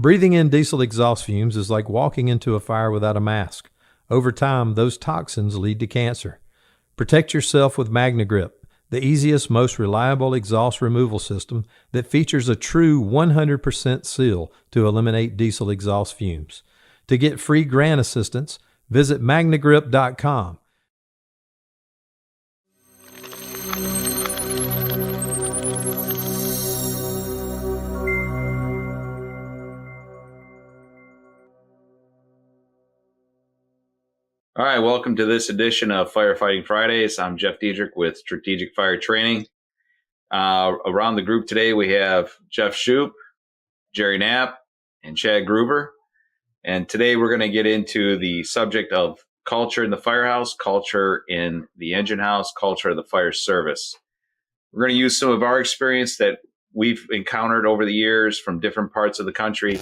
Breathing in diesel exhaust fumes is like walking into a fire without a mask. Over time, those toxins lead to cancer. Protect yourself with MagnaGrip, the easiest, most reliable exhaust removal system that features a true 100% seal to eliminate diesel exhaust fumes. To get free grant assistance, visit magnagrip.com. All right, welcome to this edition of Firefighting Fridays. I'm Jeff Diederich with Strategic Fire Training. Around the group today, we have Jeff Shupe, Jerry Knapp, and Chad Gruver. And today we're going to get into the subject of culture in the firehouse, culture in the engine house, culture of the fire service. We're going to use some of our experience that we've encountered over the years from different parts of the country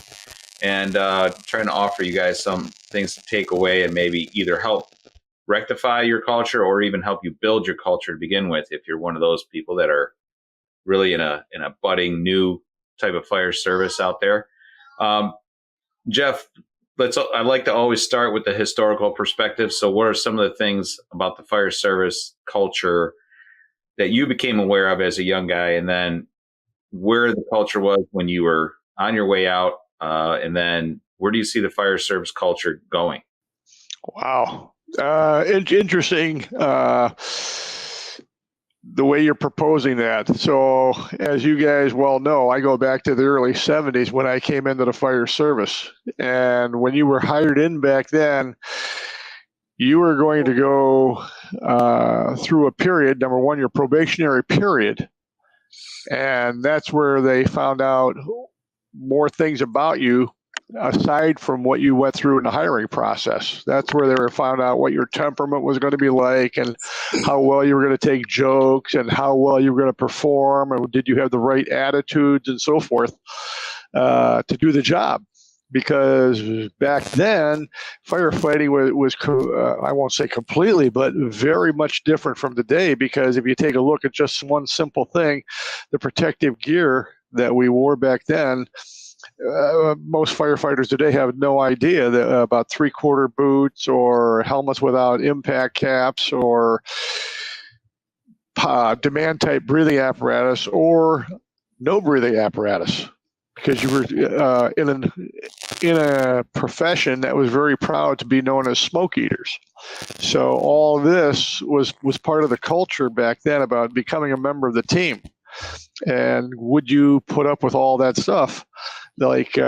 and trying to offer you guys some things to take away and maybe either help rectify your culture or even help you build your culture to begin with if you're one of those people that are really in a budding new type of fire service out there. Jeff, I'd like to always start with the historical perspective. So what are some of the things about the fire service culture that you became aware of as a young guy, and then where the culture was when you were on your way out? And then where do you see the fire service culture going? Wow. Interesting the way you're proposing that. So as you guys well know, I go back to the early 70s when I came into the fire service. And when you were hired in back then, you were going to go through a period, number one, your probationary period. And that's where they found out more things about you aside from what you went through in the hiring process. That's where they found out what your temperament was going to be like and how well you were going to take jokes and how well you were going to perform and did you have the right attitudes and so forth to do the job. Because back then, firefighting was I won't say completely, but very much different from today. Because if you take a look at just one simple thing, the protective gear that we wore back then, most firefighters today have no idea that, about three-quarter boots or helmets without impact caps or demand-type breathing apparatus or no breathing apparatus. Because you were in a profession that was very proud to be known as smoke eaters. So all this was part of the culture back then about becoming a member of the team. And would you put up with all that stuff, like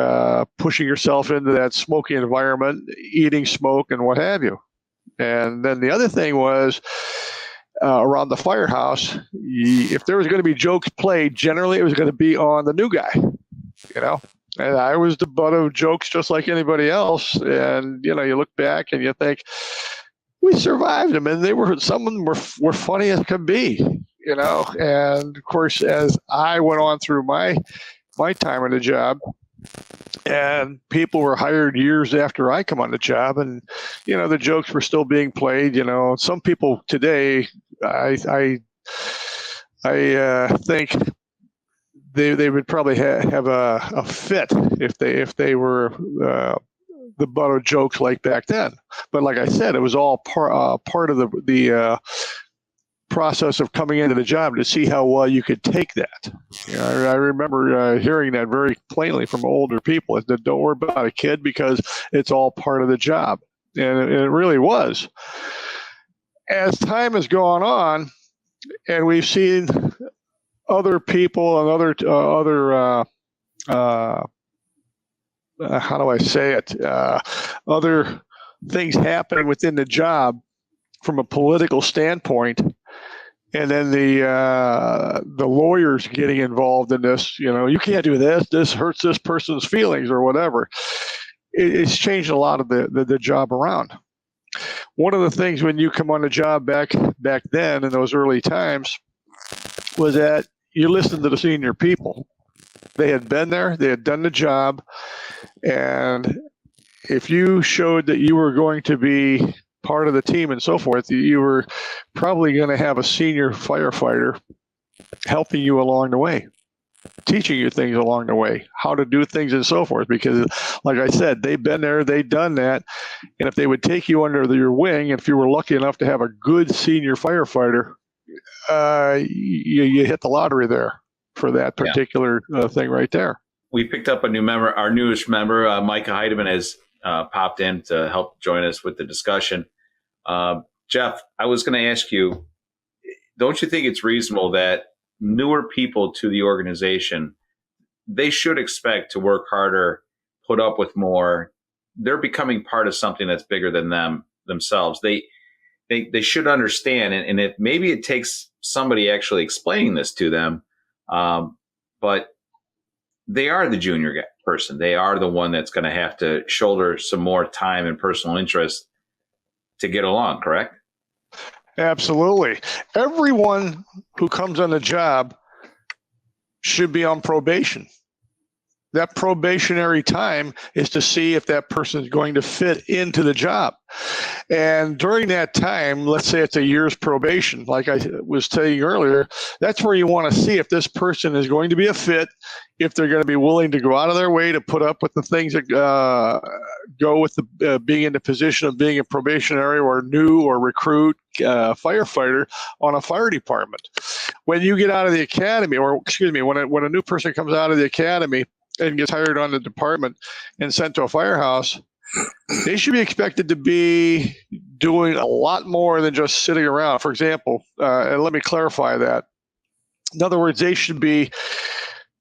pushing yourself into that smoky environment, eating smoke and what have you? And then the other thing was around the firehouse, if there was going to be jokes played, generally it was going to be on the new guy. You know, and I was the butt of jokes just like anybody else. And, you know, you look back and you think, we survived them. And some of them were funny as could be, you know. And, of course, as I went on through my time on the job, and people were hired years after I come on the job, and, you know, the jokes were still being played. You know, some people today, I think, they would probably have a fit if they were the butt of jokes like back then. But like I said, it was all part of the process of coming into the job to see how well you could take that. You know, I remember hearing that very plainly from older people. That don't worry about a kid because it's all part of the job, and it really was. As time has gone on, and we've seen other people and other how do I say it? Other things happening within the job from a political standpoint, and then the lawyers getting involved in this. You know, you can't do this. This hurts this person's feelings or whatever. It's changed a lot of the job around. One of the things when you come on the job back then in those early times was that you listened to the senior people. They had been there, they had done the job, and if you showed that you were going to be part of the team and so forth, you were probably going to have a senior firefighter helping you along the way. teaching you things along the way, how to do things and so forth. Because, like I said, they've been there, they've done that. And if they would take you under your wing, if you were lucky enough to have a good senior firefighter, you hit the lottery there for that particular thing right there. We picked up a new member, our newest member, Micah Hydeman has popped in to help join us with the discussion. Jeff, I was going to ask you, don't you think it's reasonable that newer people to the organization, they should expect to work harder, put up with more? They're becoming part of something that's bigger than themselves. They should understand, and if maybe it takes somebody actually explaining this to them, but they are the junior person. They are the one that's going to have to shoulder some more time and personal interest to get along, correct? Absolutely. Everyone who comes on the job should be on probation. That probationary time is to see if that person is going to fit into the job. And during that time, let's say it's a year's probation, like I was telling you earlier, that's where you want to see if this person is going to be a fit, if they're going to be willing to go out of their way to put up with the things that go with the being in the position of being a probationary or new or recruit firefighter on a fire department. When you get out of the academy, or excuse me, when a new person comes out of the academy and gets hired on the department and sent to a firehouse, they should be expected to be doing a lot more than just sitting around. For example, and let me clarify that. In other words, they should be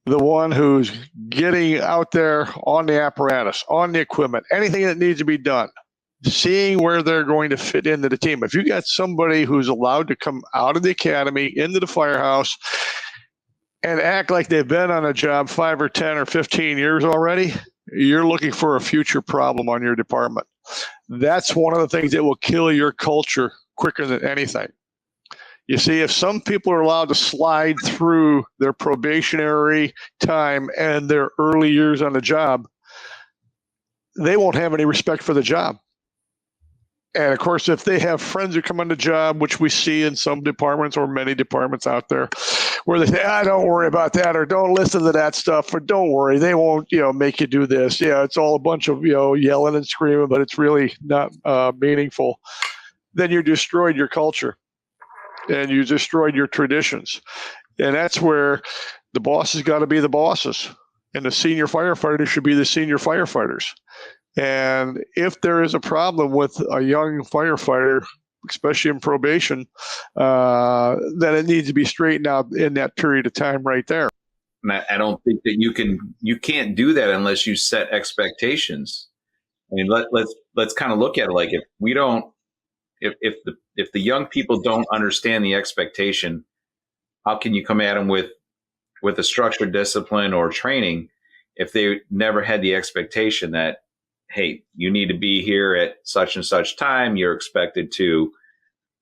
the one who's getting out there on the apparatus, on the equipment, anything that needs to be done, seeing where they're going to fit into the team. If you got somebody who's allowed to come out of the academy into the firehouse and act like they've been on a job 5 or 10 or 15 years already, you're looking for a future problem on your department. That's one of the things that will kill your culture quicker than anything. You see, if some people are allowed to slide through their probationary time and their early years on the job, they won't have any respect for the job. And of course, if they have friends who come on the job, which we see in some departments or many departments out there, where they say, don't worry about that, or don't listen to that stuff, or don't worry, they won't, make you do this. Yeah, it's all a bunch of, yelling and screaming, but it's really not meaningful. Then you destroyed your culture and you destroyed your traditions. And that's where the bosses got to be the bosses, and the senior firefighters should be the senior firefighters. And if there is a problem with a young firefighter, especially in probation, then it needs to be straightened out in that period of time right there. And I don't think that you can't do that unless you set expectations. I mean, let's kind of look at it like if the young people don't understand the expectation, how can you come at them with a structured discipline or training if they never had the expectation that, hey, you need to be here at such and such time. You're expected to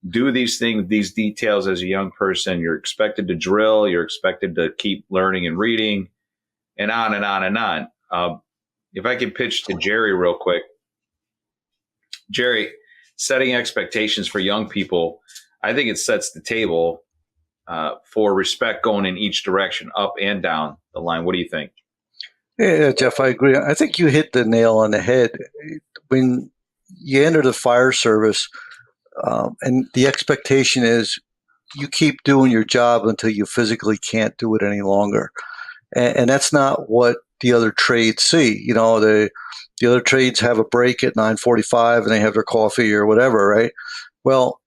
do these things, these details as a young person. You're expected to drill. You're expected to keep learning and reading, and on and on and on. If I can pitch to Jerry real quick. Jerry, setting expectations for young people, I think it sets the table for respect going in each direction, up and down the line. What do you think? Yeah, Jeff, I agree. I think you hit the nail on the head. When you enter the fire service, and the expectation is you keep doing your job until you physically can't do it any longer. And that's not what the other trades see. The other trades have a break at 9:45 and they have their coffee or whatever, right? Well,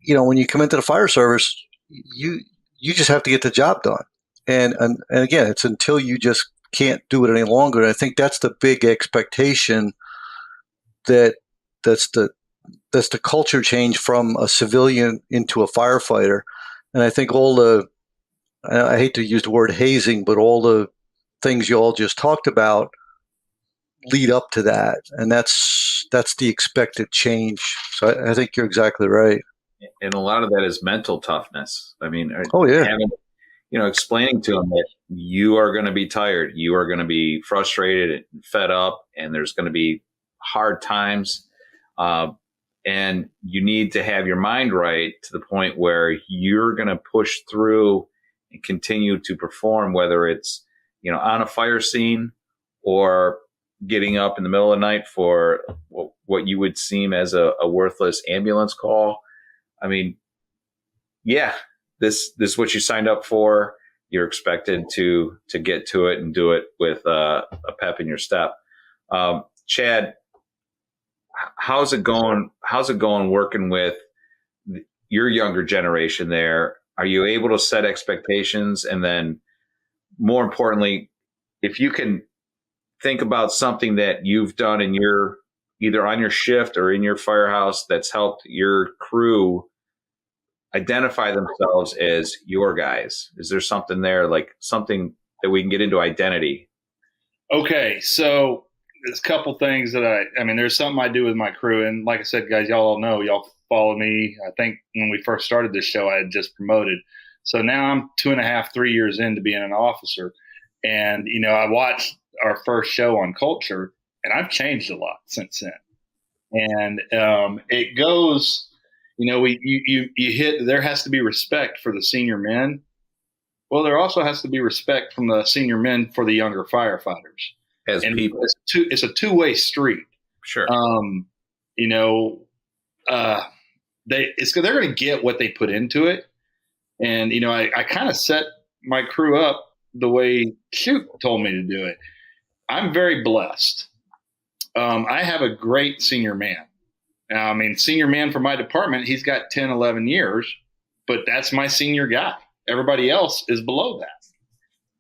when you come into the fire service, you just have to get the job done. And again, it's until you just can't do it any longer. And I think that's the big expectation that's the culture change from a civilian into a firefighter. And I think I hate to use the word hazing, but all the things you all just talked about lead up to that. And that's the expected change. So I think you're exactly right. And a lot of that is mental toughness. I mean, explaining to them that you are going to be tired, you are going to be frustrated and fed up, and there's going to be hard times. And you need to have your mind right to the point where you're going to push through and continue to perform, whether it's, on a fire scene or getting up in the middle of the night for what you would seem as a worthless ambulance call. I mean, yeah, this is what you signed up for. You're expected to get to it and do it with a pep in your step. Chad, how's it going? How's it going working with your younger generation there? Are you able to set expectations? And then more importantly, if you can think about something that you've done in your, either on your shift or in your firehouse, that's helped your crew identify themselves as your guys. Is there something there, like something that we can get into identity? Okay, so there's a couple things that I mean, there's something I do with my crew. And like I said, guys, y'all all know, y'all follow me. I think when we first started this show, I had just promoted. So now I'm 2.5, 3 years into being an officer. And, I watched our first show on culture, and I've changed a lot since then. And it goes, you hit, there has to be respect for the senior men. Well, there also has to be respect from the senior men for the younger firefighters. As and people. It's a two-way street. Sure. They're going to get what they put into it. And, I kind of set my crew up the way Shupe told me to do it. I'm very blessed. I have a great senior man. Senior man for my department, he's got 10, 11 years, but that's my senior guy. Everybody else is below that.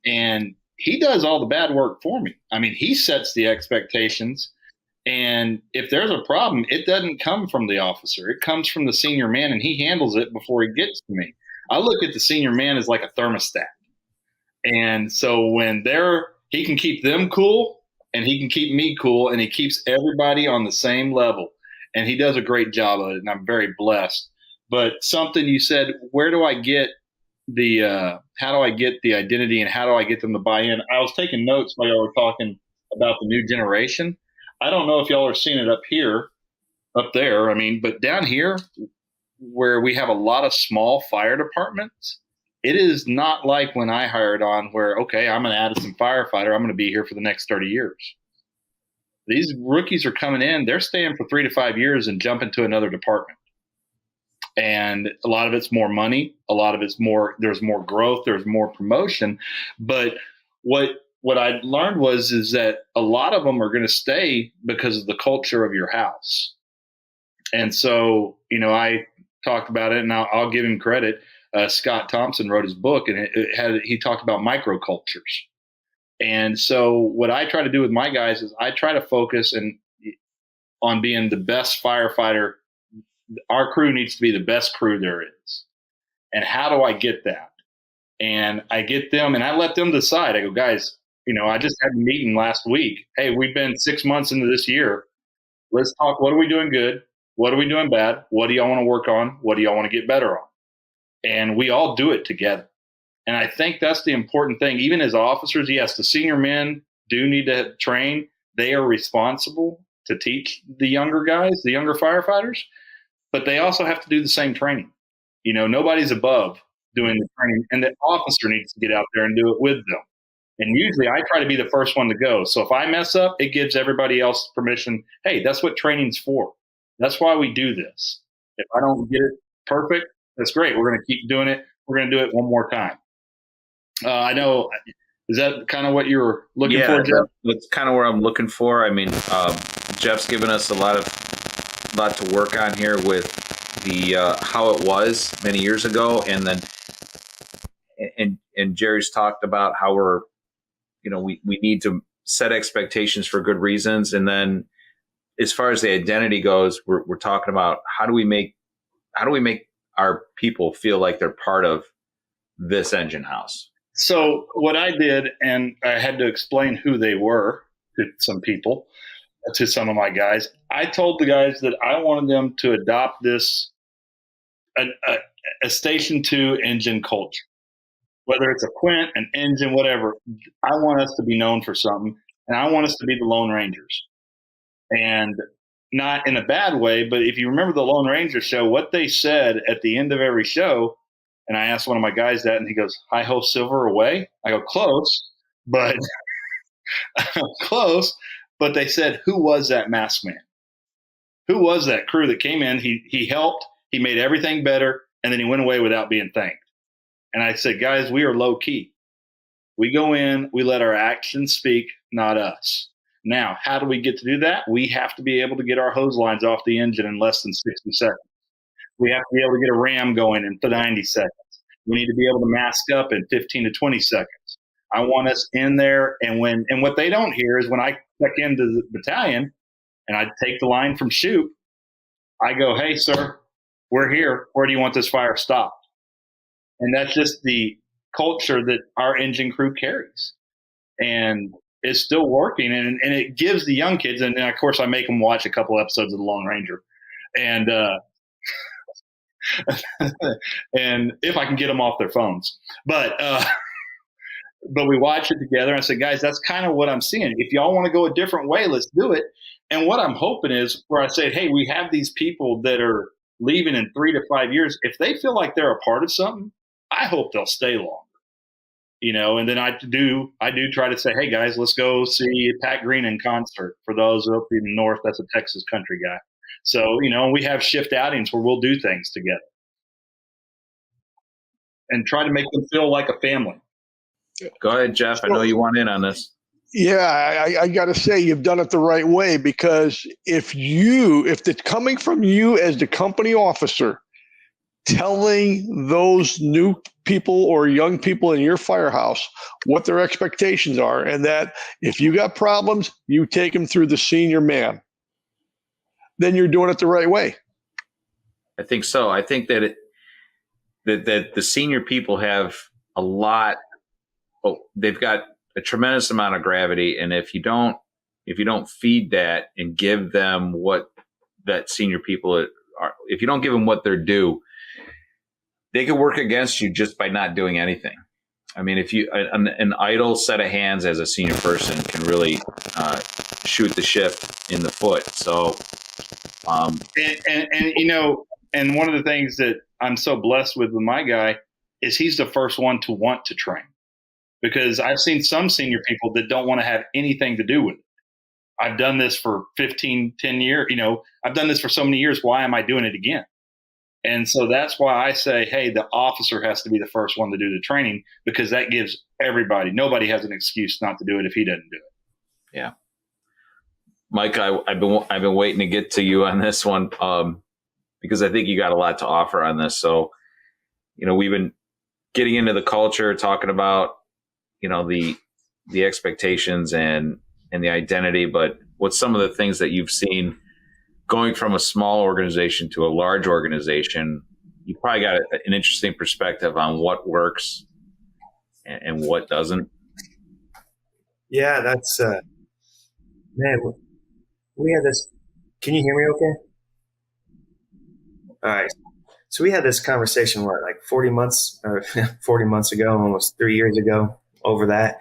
And he does all the bad work for me. He sets the expectations. And if there's a problem, it doesn't come from the officer. It comes from the senior man, and he handles it before he gets to me. I look at the senior man as like a thermostat. And so when he can keep them cool, and he can keep me cool, and he keeps everybody on the same level. And he does a great job of it, and I'm very blessed. But something you said, where do I get how do I get the identity, and how do I get them to buy in? I was taking notes while y'all were talking about the new generation. I don't know if y'all are seeing it up there. But down here where we have a lot of small fire departments, it is not like when I hired on where, okay, I'm an Addison firefighter. I'm going to be here for the next 30 years. These rookies are coming in. They're staying for 3 to 5 years and jumping to another department. And a lot of it's more money. A lot of it's there's more growth. There's more promotion. But what I learned is that a lot of them are going to stay because of the culture of your house. And so, I talked about it, and I'll give him credit. Scott Thompson wrote his book, and he talked about microcultures. And so what I try to do with my guys is I try to focus on being the best firefighter. Our crew needs to be the best crew there is. And how do I get that? And I get them, and I let them decide. I go, guys, I just had a meeting last week. Hey, we've been 6 months into this year. Let's talk. What are we doing good? What are we doing bad? What do y'all want to work on? What do y'all want to get better on? And we all do it together. And I think that's the important thing. Even as officers, yes, the senior men do need to train. They are responsible to teach the younger guys, the younger firefighters, but they also have to do the same training. Nobody's above doing the training, and the officer needs to get out there and do it with them. And usually I try to be the first one to go. So if I mess up, it gives everybody else permission. Hey, that's what training's for. That's why we do this. If I don't get it perfect, that's great. We're going to keep doing it. We're going to do it one more time. I know. Is that kind of what you were looking for, Jeff? That's kind of where I'm looking for. Jeff's given us a lot to work on here with the how it was many years ago, and then and Jerry's talked about how we need to set expectations for good reasons, and then as far as the identity goes, we're talking about how do we make our people feel like they're part of this engine house. So what I did, and I had to explain who they were to some people, to some of my guys. I told the guys that I wanted them to adopt this a Station 2 engine culture, whether it's a Quint, an engine, whatever. I want us to be known for something, and I want us to be the Lone Rangers. And not in a bad way, but if you remember the Lone Ranger show, what they said at the end of every show And I asked one of my guys that, and he goes, "Hi ho, silver away." I go, "Close, but close." But they said, "Who was that mask man? Who was that crew that came in? He helped. He made everything better, and then he went away without being thanked." And I said, "Guys, we are low key. We go in, we let our actions speak, not us." Now, how do we get to do that? We have to be able to get our hose lines off the engine in less than 60 seconds. We have to be able to get a ram going in 90 seconds. We need to be able to mask up in 15 to 20 seconds. I want us in there. And what they don't hear is when I check into the battalion and I take the line from Shupe, I go, "Hey, sir, we're here. Where do you want this fire stopped?" And that's just the culture that our engine crew carries. And it's still working. And it gives the young kids, and then, of course, I make them watch a couple episodes of The Lone Ranger. And and if I can get them off their phones. But we watch it together. And I said, "Guys, that's kind of what I'm seeing. If y'all want to go a different way, let's do it." And what I'm hoping is where I say, "Hey, we have these people that are leaving in 3 to 5 years. If they feel like they're a part of something, I hope they'll stay longer." And then I do try to say, "Hey guys, let's go see Pat Green in concert." For those up in the north, that's a Texas country guy. So, we have shift outings where we'll do things together and try to make them feel like a family. Go ahead, Jeff. I know you want in on this. Yeah, I got to say you've done it the right way, because if it's coming from you as the company officer, telling those new people or young people in your firehouse what their expectations are, and that if you got problems, you take them through the senior man, then you're doing it the right way. I think so. I think that that the senior people have a lot. They've got a tremendous amount of gravity, and if you don't feed that and give them what that senior people are, if you don't give them what they're due, they can work against you just by not doing anything. I mean, if you an idle set of hands as a senior person can really shoot the ship in the foot. So, and one of the things that I'm so blessed with my guy is he's the first one to want to train, because I've seen some senior people that don't want to have anything to do with it. I've done this for 10 years. I've done this for so many years. Why am I doing it again? And so that's why I say, hey, the officer has to be the first one to do the training, because that gives nobody has an excuse not to do it if he doesn't do it. Yeah. Mike, I've been waiting to get to you on this one, because I think you got a lot to offer on this. So, we've been getting into the culture, talking about, the expectations and the identity, but what's some of the things that you've seen going from a small organization to a large organization? You probably got an interesting perspective on what works and what doesn't. Yeah, that's man. We had this. Can you hear me? Okay. All right. So we had this conversation, like 40 months ago, almost 3 years ago, over that,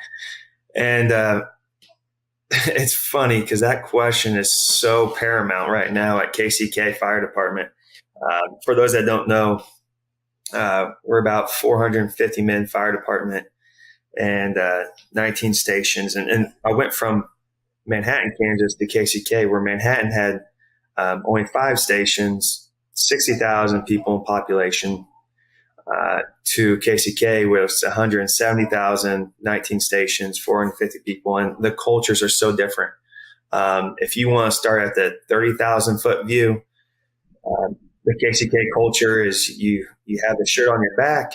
and it's funny because that question is so paramount right now at KCK Fire Department. For those that don't know, we're about 450 men fire department and 19 stations. And I went from Manhattan, Kansas to KCK, where Manhattan had only 5 stations, 60,000 people in population, to KCK with 170,000, 19 stations, 450 people. And the cultures are so different. If you want to start at the 30,000 foot view, the KCK culture is you have the shirt on your back.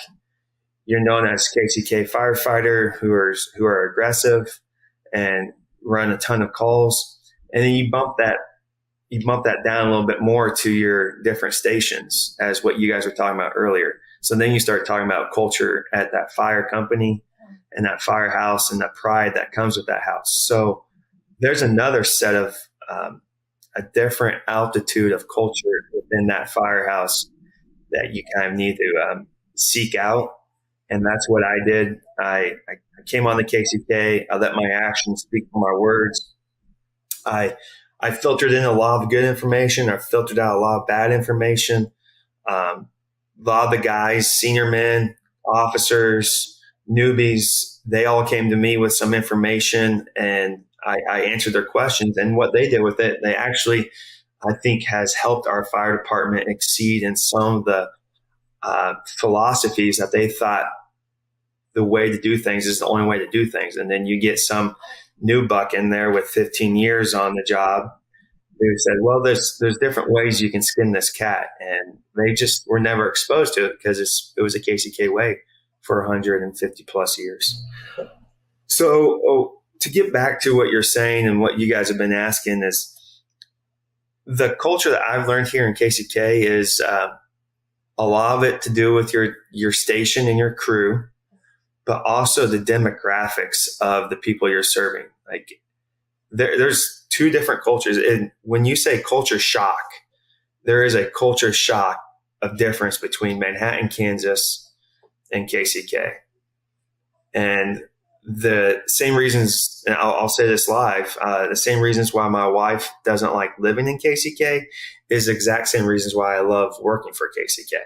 You're known as KCK firefighter who are aggressive and run a ton of calls. And then you bump that down a little bit more to your different stations, as what you guys were talking about earlier. So then you start talking about culture at that fire company and that firehouse and the pride that comes with that house. So there's another set of a different altitude of culture within that firehouse that you kind of need to seek out. And that's what I did. I came on the KCK. I let my actions speak for my words. I filtered in a lot of good information. I filtered out a lot of bad information. lot of the guys, senior men, officers, newbies, they all came to me with some information, and I answered their questions. And what they did with it, they actually, I think, has helped our fire department exceed in some of the philosophies that they thought the way to do things is the only way to do things. And then you get some new buck in there with 15 years on the job who said, well, there's different ways you can skin this cat. And they just were never exposed to it because it was a KCK way for 150 plus years. So to get back to what you're saying and what you guys have been asking is the culture that I've learned here in KCK is a lot of it to do with your station and your crew, but also the demographics of the people you're serving. Like there's two different cultures. And when you say culture shock, there is a culture shock of difference between Manhattan, Kansas and KCK. And the same reasons, and I'll say this live, the same reasons why my wife doesn't like living in KCK is the exact same reasons why I love working for KCK.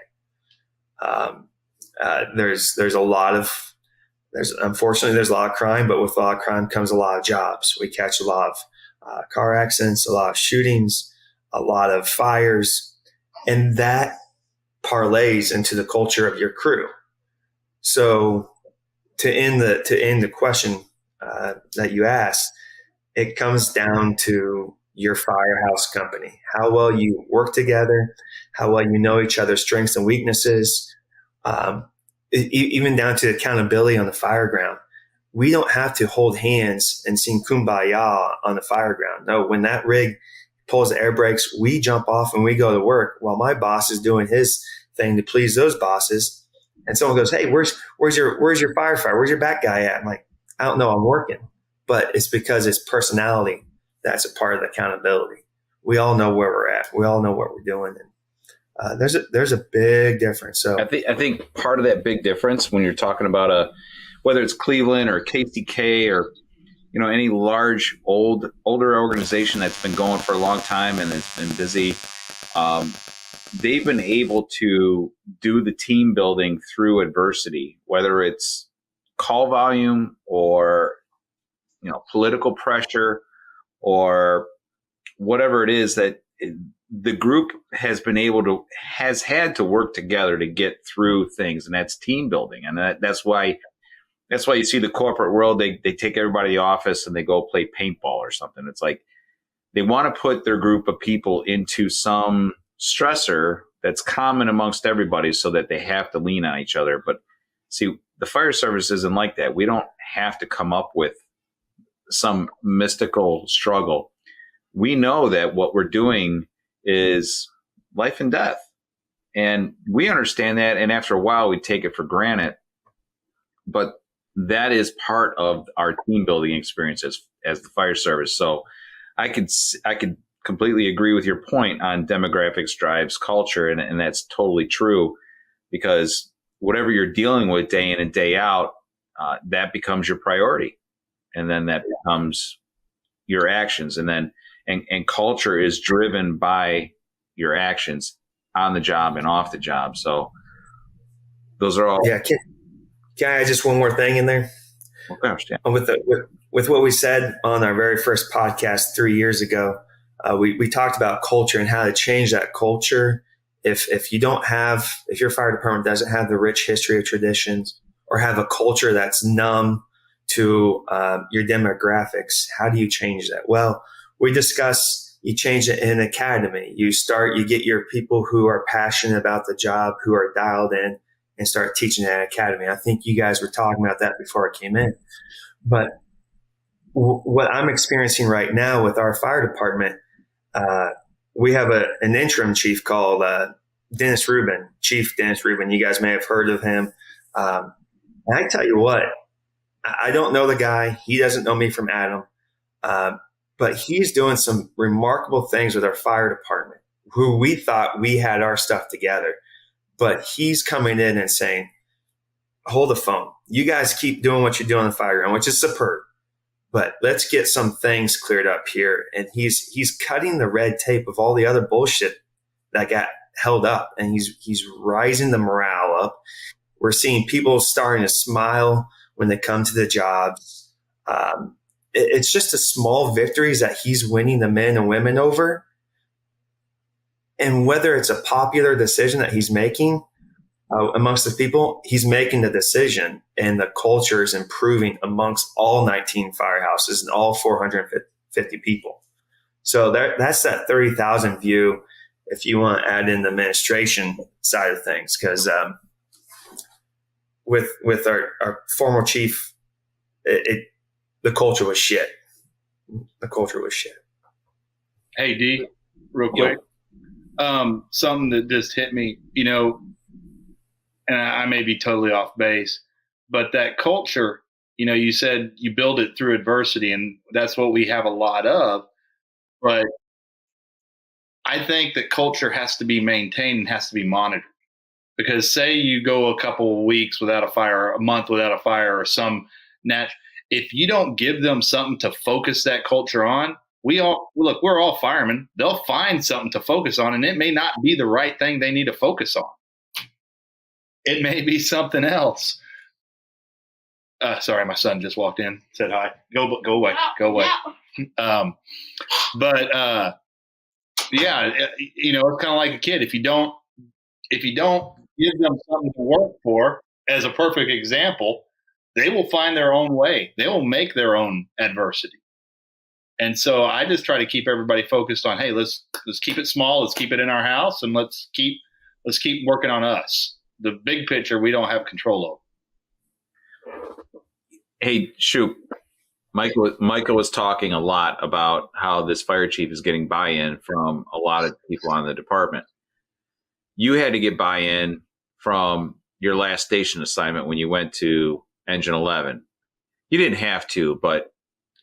Unfortunately, there's a lot of crime, but with a lot of crime comes a lot of jobs. We catch a lot of car accidents, a lot of shootings, a lot of fires, and that parlays into the culture of your crew. So to end the question that you asked, it comes down to your firehouse company, how well you work together, how well you know each other's strengths and weaknesses, even down to accountability on the fire ground. We don't have to hold hands and sing Kumbaya on the fire ground. No, when that rig pulls the air brakes, we jump off and we go to work while my boss is doing his thing to please those bosses. And someone goes, hey, where's your firefighter? Where's your back guy at? I'm like, I don't know, I'm working. But it's because it's personality that's a part of the accountability. We all know where we're at. We all know what we're doing. And there's a big difference. So I think part of that big difference when you're talking about whether it's Cleveland or KCK or any large older organization that's been going for a long time and has been busy, they've been able to do the team building through adversity, whether it's call volume or political pressure or whatever it is that the group has had to work together to get through things, and that's team building. And that's why you see the corporate world, they take everybody to the office and they go play paintball or something. It's like they want to put their group of people into some stressor that's common amongst everybody so that they have to lean on each other. But see, the fire service isn't like that. We don't have to come up with some mystical struggle. We know that what we're doing is life and death. And we understand that. And after a while, we take it for granted. But that is part of our team building experience as the fire service. So I could completely agree with your point on demographics drives culture. And that's totally true, because whatever you're dealing with day in and day out, that becomes your priority. And then that becomes your actions. And culture is driven by your actions on the job and off the job. So those are all. Yeah. Can I add just one more thing in there? Oh, gosh, yeah. With what we said on our very first podcast 3 years ago, we talked about culture and how to change that culture. If your fire department doesn't have the rich history of traditions or have a culture that's numb to your demographics, how do you change that? Well, we discuss you change it in an academy. You get your people who are passionate about the job, who are dialed in, and start teaching at an academy. I think you guys were talking about that before I came in. But what I'm experiencing right now with our fire department, we have an interim chief called Dennis Rubin, Chief Dennis Rubin. You guys may have heard of him. And I tell you what, I don't know the guy. He doesn't know me from Adam. But he's doing some remarkable things with our fire department, who we thought we had our stuff together. But he's coming in and saying, hold the phone. You guys keep doing what you're doing on the fire ground, which is superb. But let's get some things cleared up here. And he's cutting the red tape of all the other bullshit that got held up, and he's rising the morale up. We're seeing people starting to smile when they come to the jobs. It's just the small victories that he's winning the men and women over. And whether it's a popular decision that he's making amongst the people, he's making the decision, and the culture is improving amongst all 19 firehouses and all 450 people. So that's that 30,000 view if you want to add in the administration side of things, because with our former chief, the culture was shit. The culture was shit. Hey, D, real quick. Something that just hit me, and I may be totally off base, but that culture, you said you build it through adversity, and that's what we have a lot of. But I think that culture has to be maintained and has to be monitored, because say you go a couple of weeks without a fire, a month without a fire, or if you don't give them something to focus that culture on, we're all firemen. They'll find something to focus on, and it may not be the right thing they need to focus on. It may be something else. Sorry, my son just walked in, said hi. Go away. Go away. Yeah, it's kind of like a kid. If you don't give them something to work for, as a perfect example, they will find their own way. They will make their own adversity. And so I just try to keep everybody focused on, hey, let's keep it small, let's keep it in our house, and let's keep working on us. The big picture we don't have control over. Hey, Shupe, Michael was talking a lot about how this fire chief is getting buy-in from a lot of people on the department. You had to get buy-in from your last station assignment when you went to Engine 11. You didn't have to, but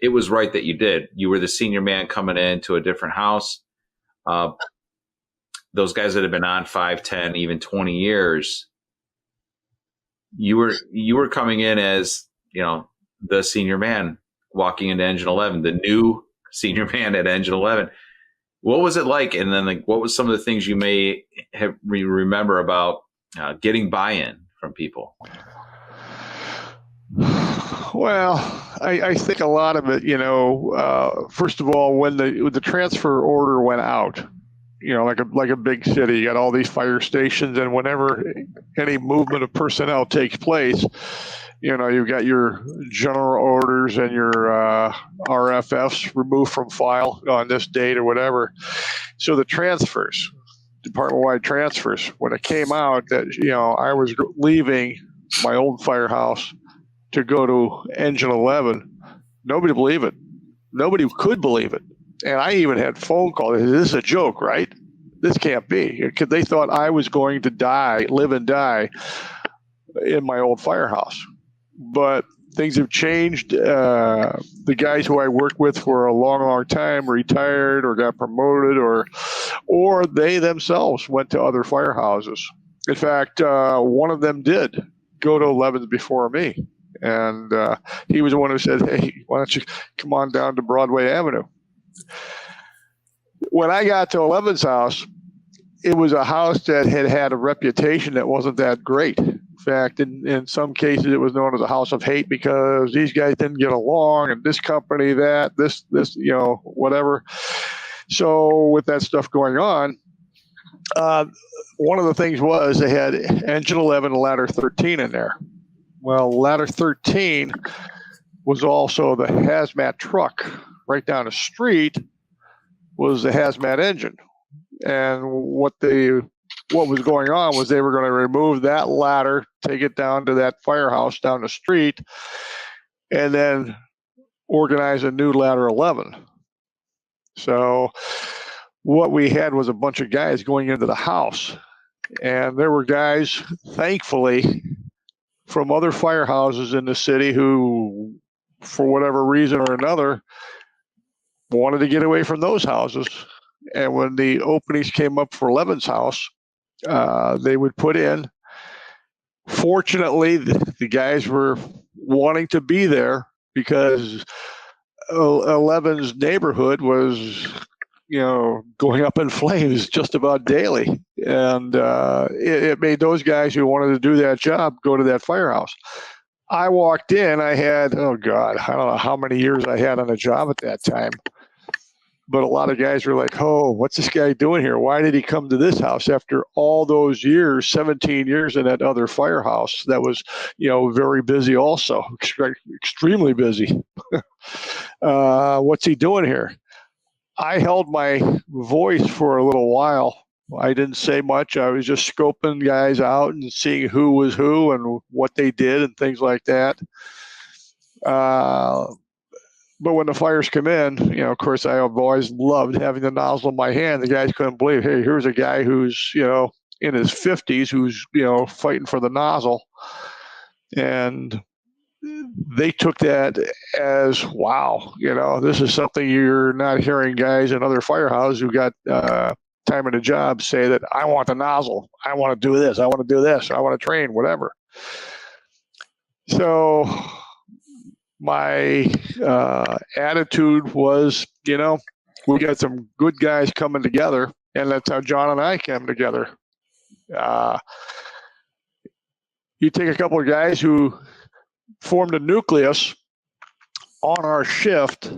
it was right that you did. You were the senior man coming into a different house. Those guys that have been on 5, 10, even 20 years, you were coming in as, the senior man walking into Engine 11, the new senior man at Engine 11. What was it like? And then what was some of the things you may have remember about getting buy-in from people? Well, I think a lot of it, first of all, when the transfer order went out, like a big city, you got all these fire stations, and whenever any movement of personnel takes place, you've got your general orders and your RFFs removed from file on this date or whatever. So the transfers, department-wide transfers, when it came out that, I was leaving my old firehouse to go to Engine 11, nobody believed it. Nobody could believe it. And I even had phone calls. This is a joke, right? This can't be. Because they thought I was going to live and die in my old firehouse. But things have changed. The guys who I worked with for a long, long time retired or got promoted, or they themselves went to other firehouses. In fact, one of them did go to 11s before me. And he was the one who said, hey, why don't you come on down to Broadway Avenue? When I got to 11's house, it was a house that had a reputation that wasn't that great. In fact, in some cases, it was known as a house of hate because these guys didn't get along, and this company, this, whatever. So with that stuff going on, one of the things was they had Engine 11 and Ladder 13 in there. Well, Ladder 13 was also the hazmat truck. Right down the street was the hazmat engine. And what was going on was they were going to remove that ladder, take it down to that firehouse down the street, and then organize a new Ladder 11. So what we had was a bunch of guys going into the house. And there were guys, thankfully, from other firehouses in the city who, for whatever reason or another, wanted to get away from those houses. And when the openings came up for 11's house, they would put in. Fortunately, the guys were wanting to be there because 11's neighborhood was going up in flames just about daily. And it made those guys who wanted to do that job go to that firehouse. I walked in, I had, oh God, I don't know how many years I had on the job at that time. But a lot of guys were like, oh, what's this guy doing here? Why did he come to this house after all those years, 17 years in that other firehouse that was, very busy also, extremely busy. What's he doing here? I held my voice for a little while. I didn't say much. I was just scoping guys out and seeing who was who and what they did and things like that. But when the fires come in, of course, I have always loved having the nozzle in my hand. The guys couldn't believe, hey, here's a guy who's, in his 50s who's, fighting for the nozzle. And they took that as, wow, this is something you're not hearing guys in other firehouses who got time in the job say that I want the nozzle. I want to do this. I want to do this. I want to train, whatever. So my attitude was, we got some good guys coming together, and that's how John and I came together. You take a couple of guys who formed a nucleus on our shift,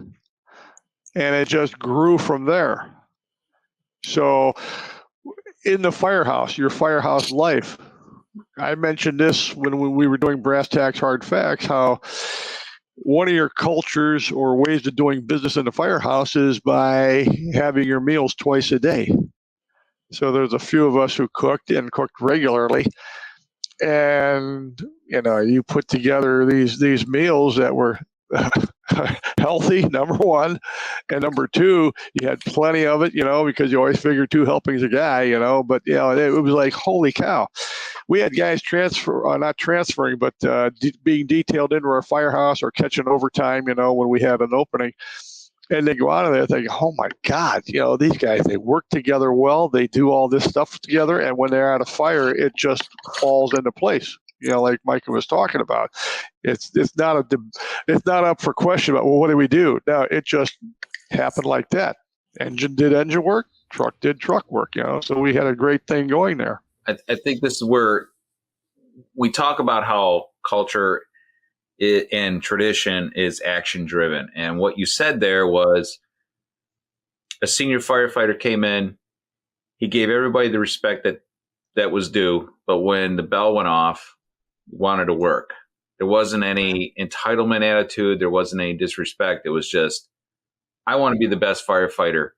and it just grew from there. So in the firehouse, your firehouse life, I mentioned this when we were doing Brass Tacks Hard Facts, how one of your cultures or ways of doing business in the firehouse is by having your meals twice a day. So there's a few of us who cooked regularly. And, you put together these meals that were healthy, number one. And number two, you had plenty of it, because you always figure 2 helpings a guy, but, it was like, holy cow. We had guys not transferring, but being detailed into our firehouse or catching overtime, when we had an opening. And they go out of there thinking, oh my God, these guys, they work together well. They do all this stuff together. And when they're at a fire, it just falls into place. Like Micah was talking about, it's not up for question about, well, what do we do? No, it just happened like that. Engine did engine work, truck did truck work, so we had a great thing going there. I think this is where we talk about how culture and tradition is action driven. And what you said there was a senior firefighter came in, he gave everybody the respect that was due. But when the bell went off, he wanted to work. There wasn't any entitlement attitude. There wasn't any disrespect. It was just, I want to be the best firefighter.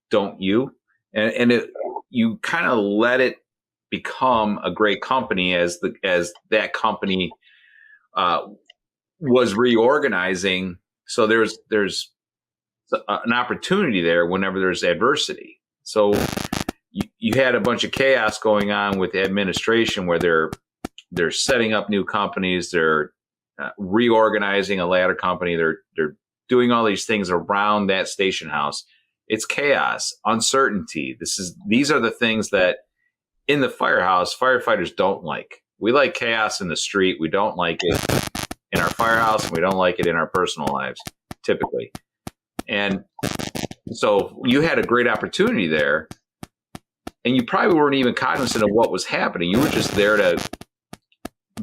Don't you? And you kind of let it become a great company as that company was reorganizing. So there's an opportunity there whenever there's adversity. So you had a bunch of chaos going on with the administration where they're setting up new companies, they're reorganizing a ladder company, they're doing all these things around that station house. It's chaos, uncertainty. These are the things that in the firehouse, firefighters don't like. We like chaos in the street. We don't like it in our firehouse, and we don't like it in our personal lives, typically. And so you had a great opportunity there, and you probably weren't even cognizant of what was happening. You were just there to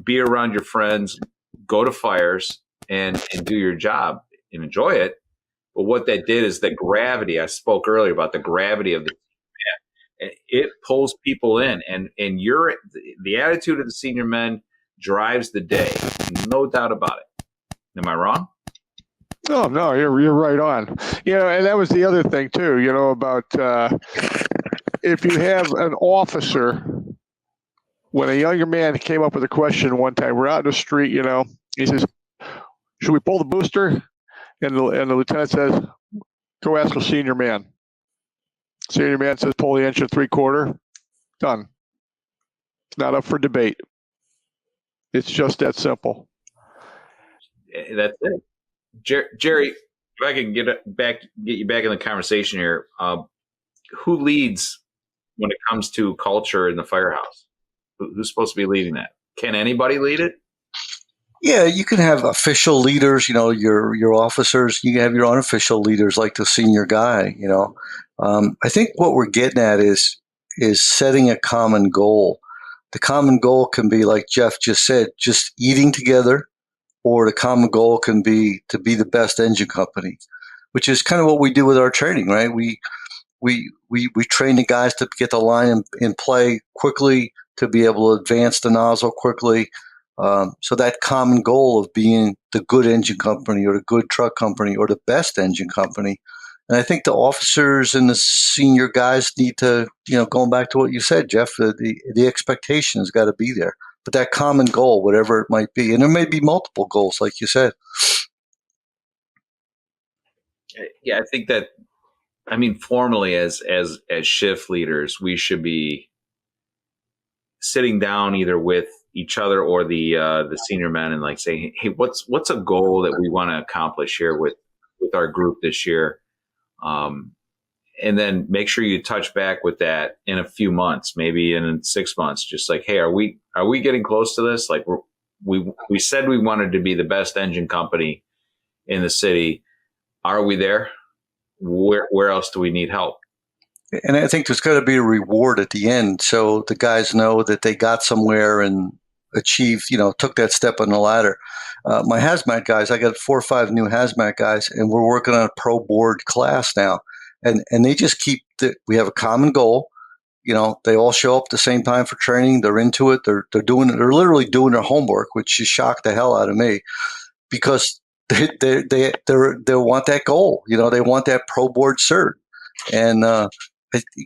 be around your friends, go to fires, and do your job and enjoy it. But what that did is the gravity. I spoke earlier about the gravity of the man. It pulls people in, and the attitude of the senior men drives the day, no doubt about it. Am I wrong? No, you're right on. And that was the other thing too. About if you have an officer. When a younger man came up with a question one time, we're out in the street. He says, "Should we pull the booster?" And the lieutenant says, "Go ask a senior man." Senior man says, "Pull the inch and 3/4." Done. It's not up for debate. It's just that simple. That's it. Jerry, if I can get you back in the conversation here, who leads when it comes to culture in the firehouse? Who's supposed to be leading that? Can anybody lead it? Yeah, you can have official leaders, your officers. You can have your unofficial leaders, like the senior guy. I think what we're getting at is setting a common goal. The common goal can be, like Jeff just said, just eating together, or the common goal can be to be the best engine company, which is kind of what we do with our training, right? We train the guys to get the line in play quickly, to be able to advance the nozzle quickly. So that common goal of being the good engine company, or the good truck company, or the best engine company. And I think the officers and the senior guys need to, going back to what you said, Jeff, the expectation has got to be there. But that common goal, whatever it might be, and there may be multiple goals, like you said. Yeah, I think that, formally as shift leaders, we should be sitting down either with each other or the senior men and like saying, hey, what's a goal that we want to accomplish here with our group this year? And then make sure you touch back with that in a few months, maybe in 6 months, just like, hey, are we getting close to this? Like we said we wanted to be the best engine company in the city. Are we there? Where else do we need help? And I think there's got to be a reward at the end, so the guys know that they got somewhere and achieved, took that step on the ladder. My hazmat guys, I got 4 or 5 new hazmat guys, and we're working on a pro board class now. And they just we have a common goal. They all show up at the same time for training. They're into it. They're doing it. They're literally doing their homework, which shocked the hell out of me, because they want that goal. They want that pro board cert. And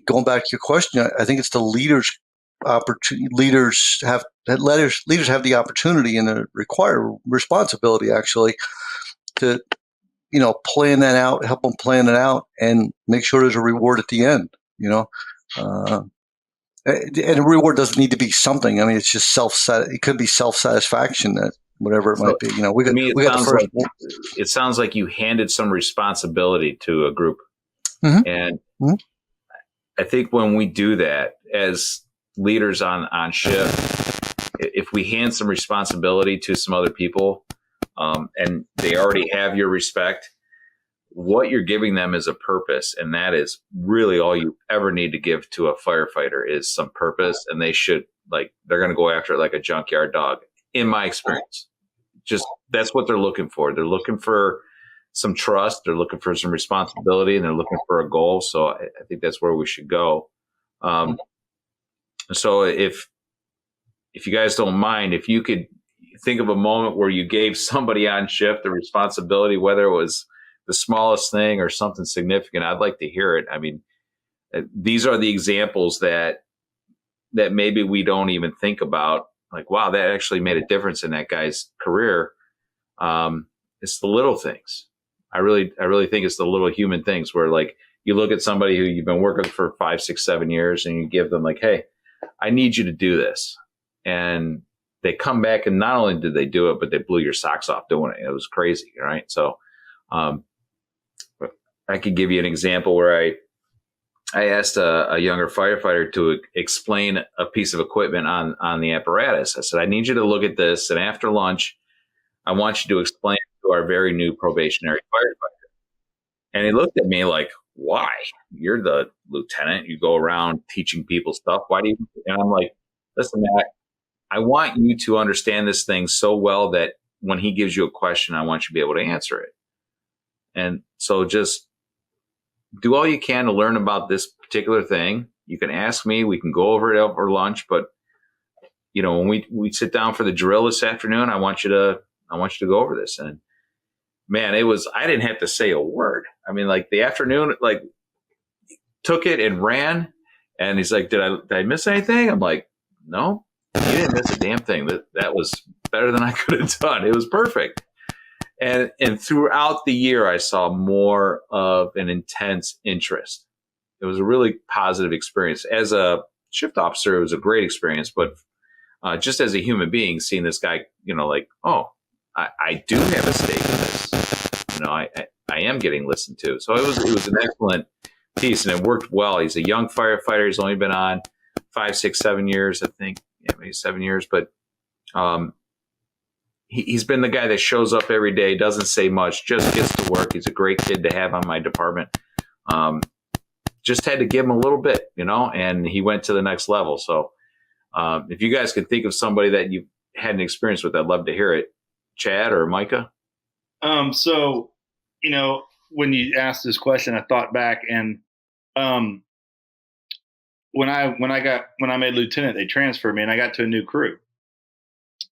going back to your question, I think it's the leaders' opportunity. Leaders have the opportunity and the required responsibility, actually, to plan that out, help them plan it out, and make sure there's a reward at the end. And a reward doesn't need to be something. It's just it could be self-satisfaction, that whatever it might be. We got the first. It sounds like you handed some responsibility to a group, mm-hmm. and mm-hmm. I think when we do that as leaders on shift, if we hand some responsibility to some other people, and they already have your respect, what you're giving them is a purpose. And that is really all you ever need to give to a firefighter, is some purpose. And they should, they're going to go after it like a junkyard dog, in my experience. Just, that's what they're looking for. They're looking for some trust. They're looking for some responsibility, and they're looking for a goal. So I think that's where we should go. So if you guys don't mind, if you could think of a moment where you gave somebody on shift the responsibility, whether it was the smallest thing or something significant, I'd like to hear it. These are the examples that maybe we don't even think about. Like, wow, that actually made a difference in that guy's career. It's the little things. I really think it's the little human things where, like, you look at somebody who you've been working for 5, 6, 7 years, and you give them like, hey, I need you to do this. And they come back, and not only did they do it, but they blew your socks off doing it. It was crazy, right? So I could give you an example where I asked a younger firefighter to explain a piece of equipment on the apparatus. I said, I need you to look at this, and after lunch, I want you to explain it to our very new probationary firefighter. And he looked at me like, why? You're the lieutenant. You go around teaching people stuff. Why do you? And I'm like, listen, Matt, I want you to understand this thing so well that when he gives you a question, I want you to be able to answer it. And so just do all you can to learn about this particular thing. You can ask me. We can go over it over lunch. But, when we sit down for the drill this afternoon, I want you to go over this. And, man, I didn't have to say a word. The afternoon, took it and ran. And he's like, did I miss anything? I'm like, no, you didn't miss a damn thing. That was better than I could have done. It was perfect. And throughout the year, I saw more of an intense interest. It was a really positive experience. As a shift officer, it was a great experience. But just as a human being, seeing this guy, I do have a stake in this. I am getting listened to. So it was an excellent piece, and it worked well. He's a young firefighter. He's only been on 5, 6, 7 years, I think. Yeah, maybe 7 years. But he's been the guy that shows up every day, doesn't say much, just gets to work. He's a great kid to have on my department. Just had to give him a little bit, and he went to the next level. So if you guys could think of somebody that you had an experience with, I'd love to hear it. Chad or Micah? So, when you asked this question, I thought back, and when I made lieutenant, they transferred me and I got to a new crew.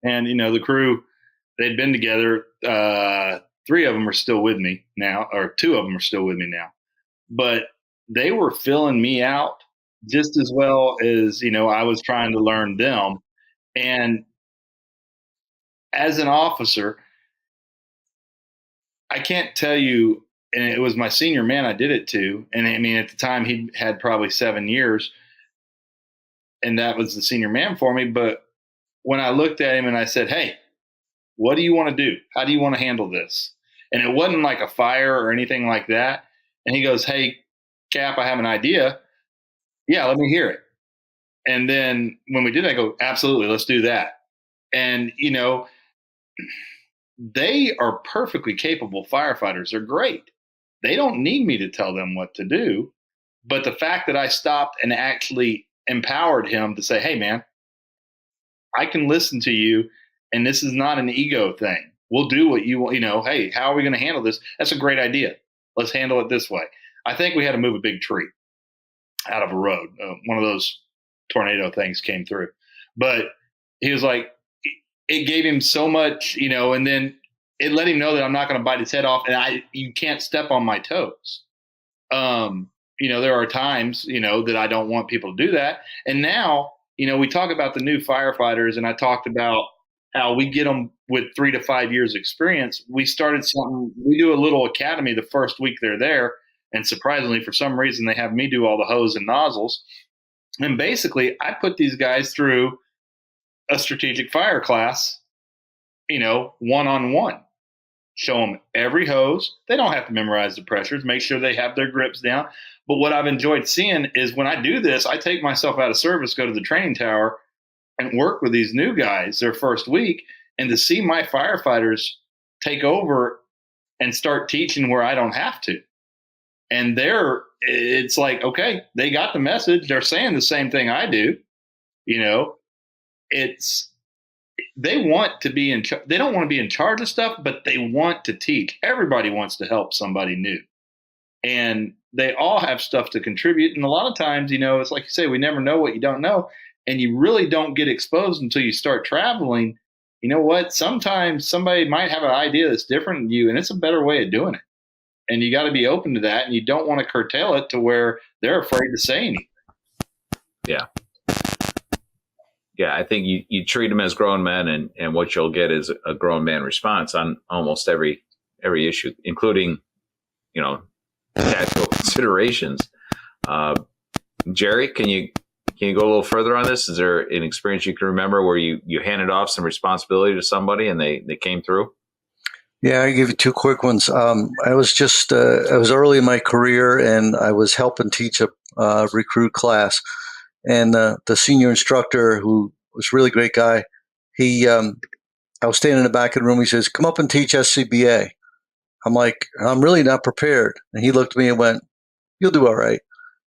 And, the crew, they'd been together. 3 of them are still with me now, or 2 of them are still with me now. But they were filling me out just as well as, I was trying to learn them. And as an officer, I can't tell you, and it was my senior man I did it to. And I mean, at the time he had probably 7 years, and that was the senior man for me. But when I looked at him and I said, hey, what do you want to do? How do you want to handle this? And it wasn't like a fire or anything like that. And he goes, hey, Cap, I have an idea. Yeah, let me hear it. And then when we did, I go, absolutely, let's do that. And, they are perfectly capable firefighters. They're great. They don't need me to tell them what to do. But the fact that I stopped and actually empowered him to say, hey, man, I can listen to you, and this is not an ego thing. We'll do what you want. Hey, how are we going to handle this? That's a great idea. Let's handle it this way. I think we had to move a big tree out of a road. One of those tornado things came through. But he was like, it gave him so much, and then it let him know that I'm not going to bite his head off, and you can't step on my toes. There are times, that I don't want people to do that. And now, we talk about the new firefighters, and I talked about how we get them with 3 to 5 years experience. We started something, we do a little academy the first week they're there. And surprisingly, for some reason, they have me do all the hose and nozzles. And basically, I put these guys through a strategic fire class, one-on-one. Show them every hose. They don't have to memorize the pressures. Make sure they have their grips down. But what I've enjoyed seeing is when I do this, I take myself out of service, go to the training tower, and work with these new guys their first week. And to see my firefighters take over and start teaching where I don't have to. And it's like, okay, they got the message. They're saying the same thing I do. They want to be they don't want to be in charge of stuff, but they want to teach. Everybody wants to help somebody new. And they all have stuff to contribute. And a lot of times, it's like you say, we never know what you don't know. And you really don't get exposed until you start traveling. You know what? Sometimes somebody might have an idea that's different than you, and it's a better way of doing it. And you got to be open to that. And you don't want to curtail it to where they're afraid to say anything. Yeah. Yeah, I think you treat them as grown men, and what you'll get is a grown man response on almost every issue, including, tactical considerations. Jerry, can you go a little further on this? Is there an experience you can remember where you handed off some responsibility to somebody and they came through? Yeah, I give you 2 quick ones. I was early in my career, and I was helping teach a recruit class. And the senior instructor, who was a really great guy, I was standing in the back of the room. He says, come up and teach SCBA. I'm like, I'm really not prepared. And he looked at me and went, you'll do all right.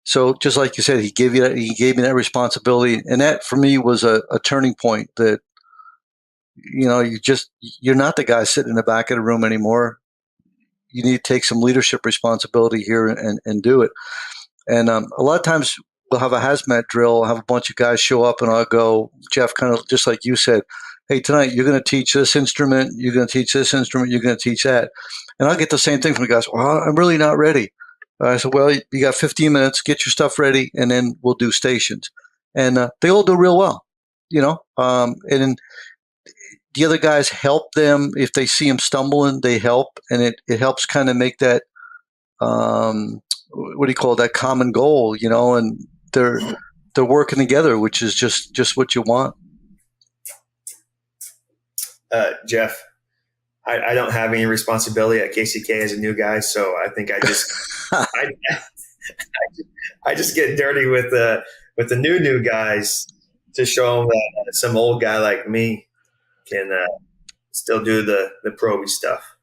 So just like you said, he gave me that responsibility. And that for me was a turning point that, you're not the guy sitting in the back of the room anymore. You need to take some leadership responsibility here and do it. And a lot of times, we'll have a hazmat drill, I'll have a bunch of guys show up, and I'll go, Jeff, kind of just like you said, hey, tonight you're going to teach this instrument, you're going to teach this instrument, you're going to teach that. And I'll get the same thing from the guys, well, I'm really not ready. I said, well, you got 15 minutes, get your stuff ready, and then we'll do stations. And they all do real well, and then the other guys help them. If they see them stumbling, they help, and it helps kind of make that, what do you call it, that common goal, and they're working together, which is just what you want. Jeff, I don't have any responsibility at KCK as a new guy, so I think I just I just get dirty with the new guys to show them that some old guy like me can still do the proby stuff.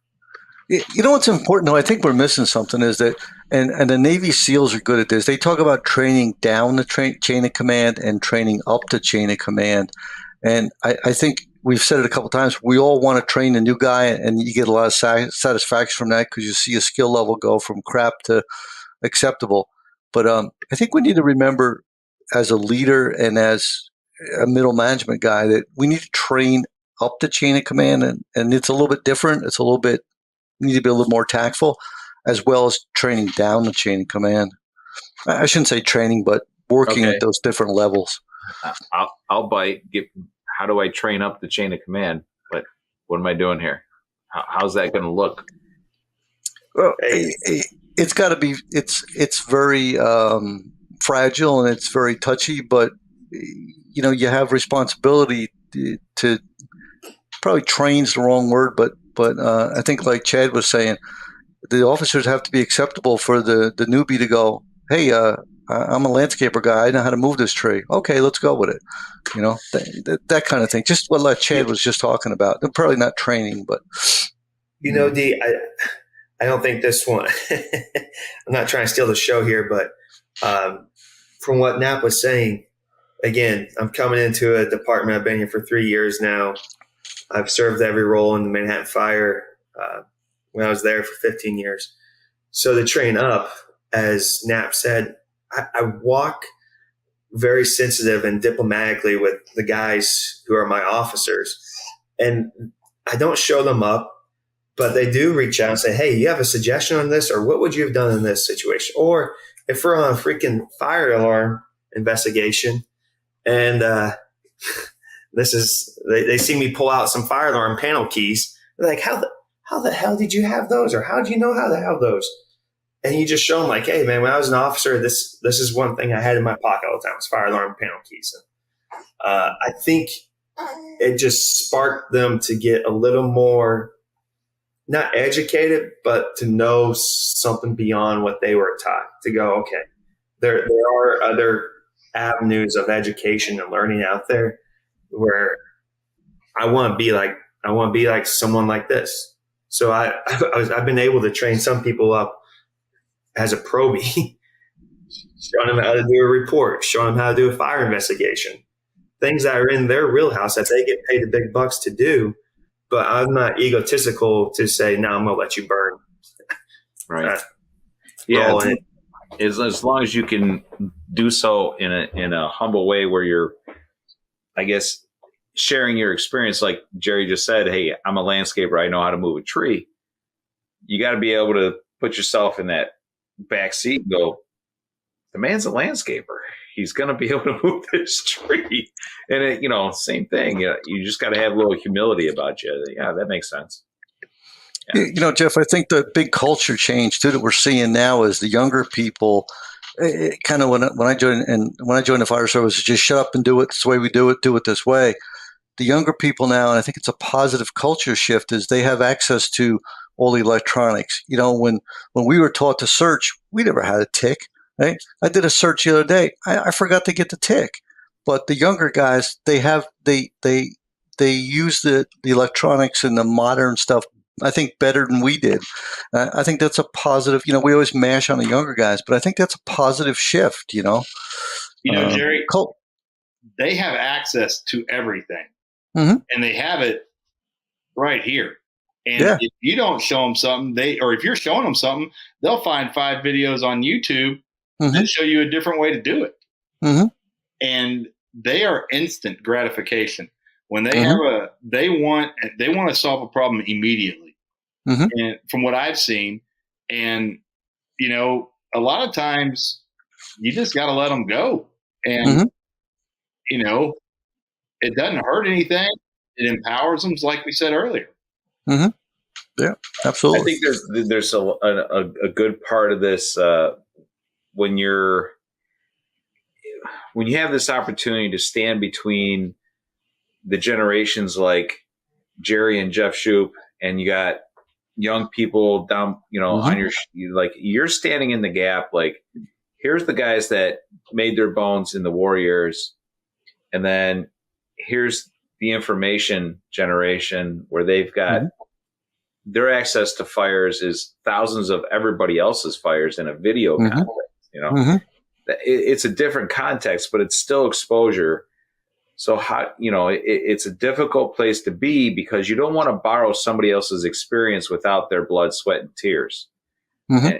You know what's important, though? I think we're missing something is that, and the Navy SEALs are good at this. They talk about training down the chain of command and training up the chain of command. And I think we've said it a couple of times. We all want to train a new guy, and you get a lot of satisfaction from that because you see a skill level go from crap to acceptable. But I think we need to remember, as a leader and as a middle management guy, that we need to train up the chain of command, and it's a little bit different. It's a little bit, need to be a little more tactful, as well as training down the chain of command. I shouldn't say training, but working at those different levels. I'll bite. How do I train up the chain of command? What am I doing here? How's that going to look? Well, it's got to be. It's very fragile and it's very touchy, but you have responsibility to probably train's the wrong word, but I think, like Chad was saying, the officers have to be acceptable for the newbie to go, hey, I'm a landscaper guy. I know how to move this tree. Okay, let's go with it. That kind of thing. Just what like Chad was just talking about. They're probably not training, but D, I don't think this one. I'm not trying to steal the show here, but from what Knapp was saying, again, I'm coming into a department. I've been here for 3 years now. I've served every role in the Manhattan Fire when I was there for 15 years. So to train up, as Knapp said, I walk very sensitive and diplomatically with the guys who are my officers. And I don't show them up, but they do reach out and say, hey, you have a suggestion on this? Or what would you have done in this situation? Or if we're on a freaking fire alarm investigation and they see me pull out some fire alarm panel keys, they're like, how the hell did you have those? Or how do you know how to have those? And you just show them like, hey, man, when I was an officer, this is one thing I had in my pocket all the time was fire alarm panel keys. And, I think it just sparked them to get a little more, not educated, but to know something beyond what they were taught, to go, okay, there are other avenues of education and learning out there where I want to be like someone like this. So I've been able to train some people up as a probie, showing them how to do a report, showing them how to do a fire investigation, things that are in their wheelhouse that they get paid the big bucks to do. But I'm not egotistical to say, no, I'm going to let you burn. Right. Yeah. As long as you can do so in a humble way where you're, I guess, sharing your experience, like Jerry just said, hey, I'm a landscaper. I know how to move a tree. You got to be able to put yourself in that back seat and go, the man's a landscaper. He's going to be able to move this tree. And, same thing. You just got to have a little humility about you. Yeah, that makes sense. Yeah. Jeff, I think the big culture change, too, that we're seeing now is the younger people kind of when I joined the fire service, just shut up and do it this way we do it this way. The younger people now, and I think it's a positive culture shift, is they have access to all the electronics. When we were taught to search, we never had a tick. Right? I did a search the other day. I forgot to get the tick. But the younger guys, they use the electronics and the modern stuff, I think, better than we did. I think that's a positive. We always mash on the younger guys, but I think that's a positive shift. Jerry, they have access to everything, and they have it right here. And if you don't show them something, if you're showing them something, they'll find 5 videos on YouTube that show you a different way to do it. And they are instant gratification. When they they want to solve a problem immediately. And from what I've seen, and a lot of times you just got to let them go, and it doesn't hurt anything. It empowers them, like we said earlier. Yeah, absolutely. I think there's a good part of this when you have this opportunity to stand between the generations like Jerry and Jeff Shupe, and you got young people down, on you're standing in the gap. Like, here's the guys that made their bones in the war years, and then here's the information generation where they've got their access to fires is thousands of everybody else's fires in a video context. You know, it's a different context, but it's still exposure. So how, you know, it's a difficult place to be because you don't want to borrow somebody else's experience without their blood, sweat, and tears. And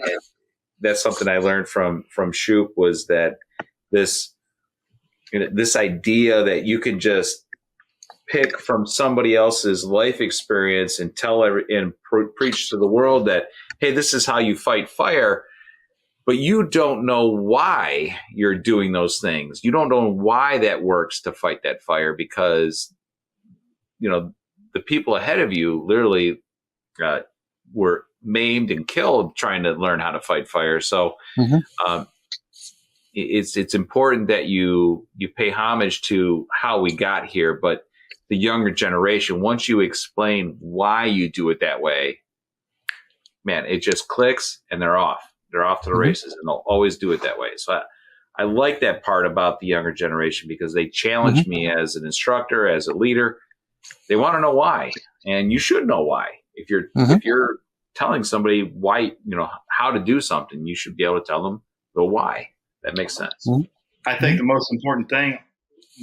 that's something I learned from Shupe, was that this idea that you can just pick from somebody else's life experience and preach to the world that, hey, this is how you fight fire. But you don't know why you're doing those things. You don't know why that works to fight that fire, because, you know, the people ahead of you literally were maimed and killed trying to learn how to fight fire. So it's important that you pay homage to how we got here. But the younger generation, once you explain why you do it that way, man, it just clicks and they're off. They're off to the races, and they'll always do it that way. So I like that part about the younger generation, because they challenge me as an instructor, as a leader. They want to know why, and you should know why. If you're telling somebody why, you know, how to do something, you should be able to tell them the why. That makes sense. I think the most important thing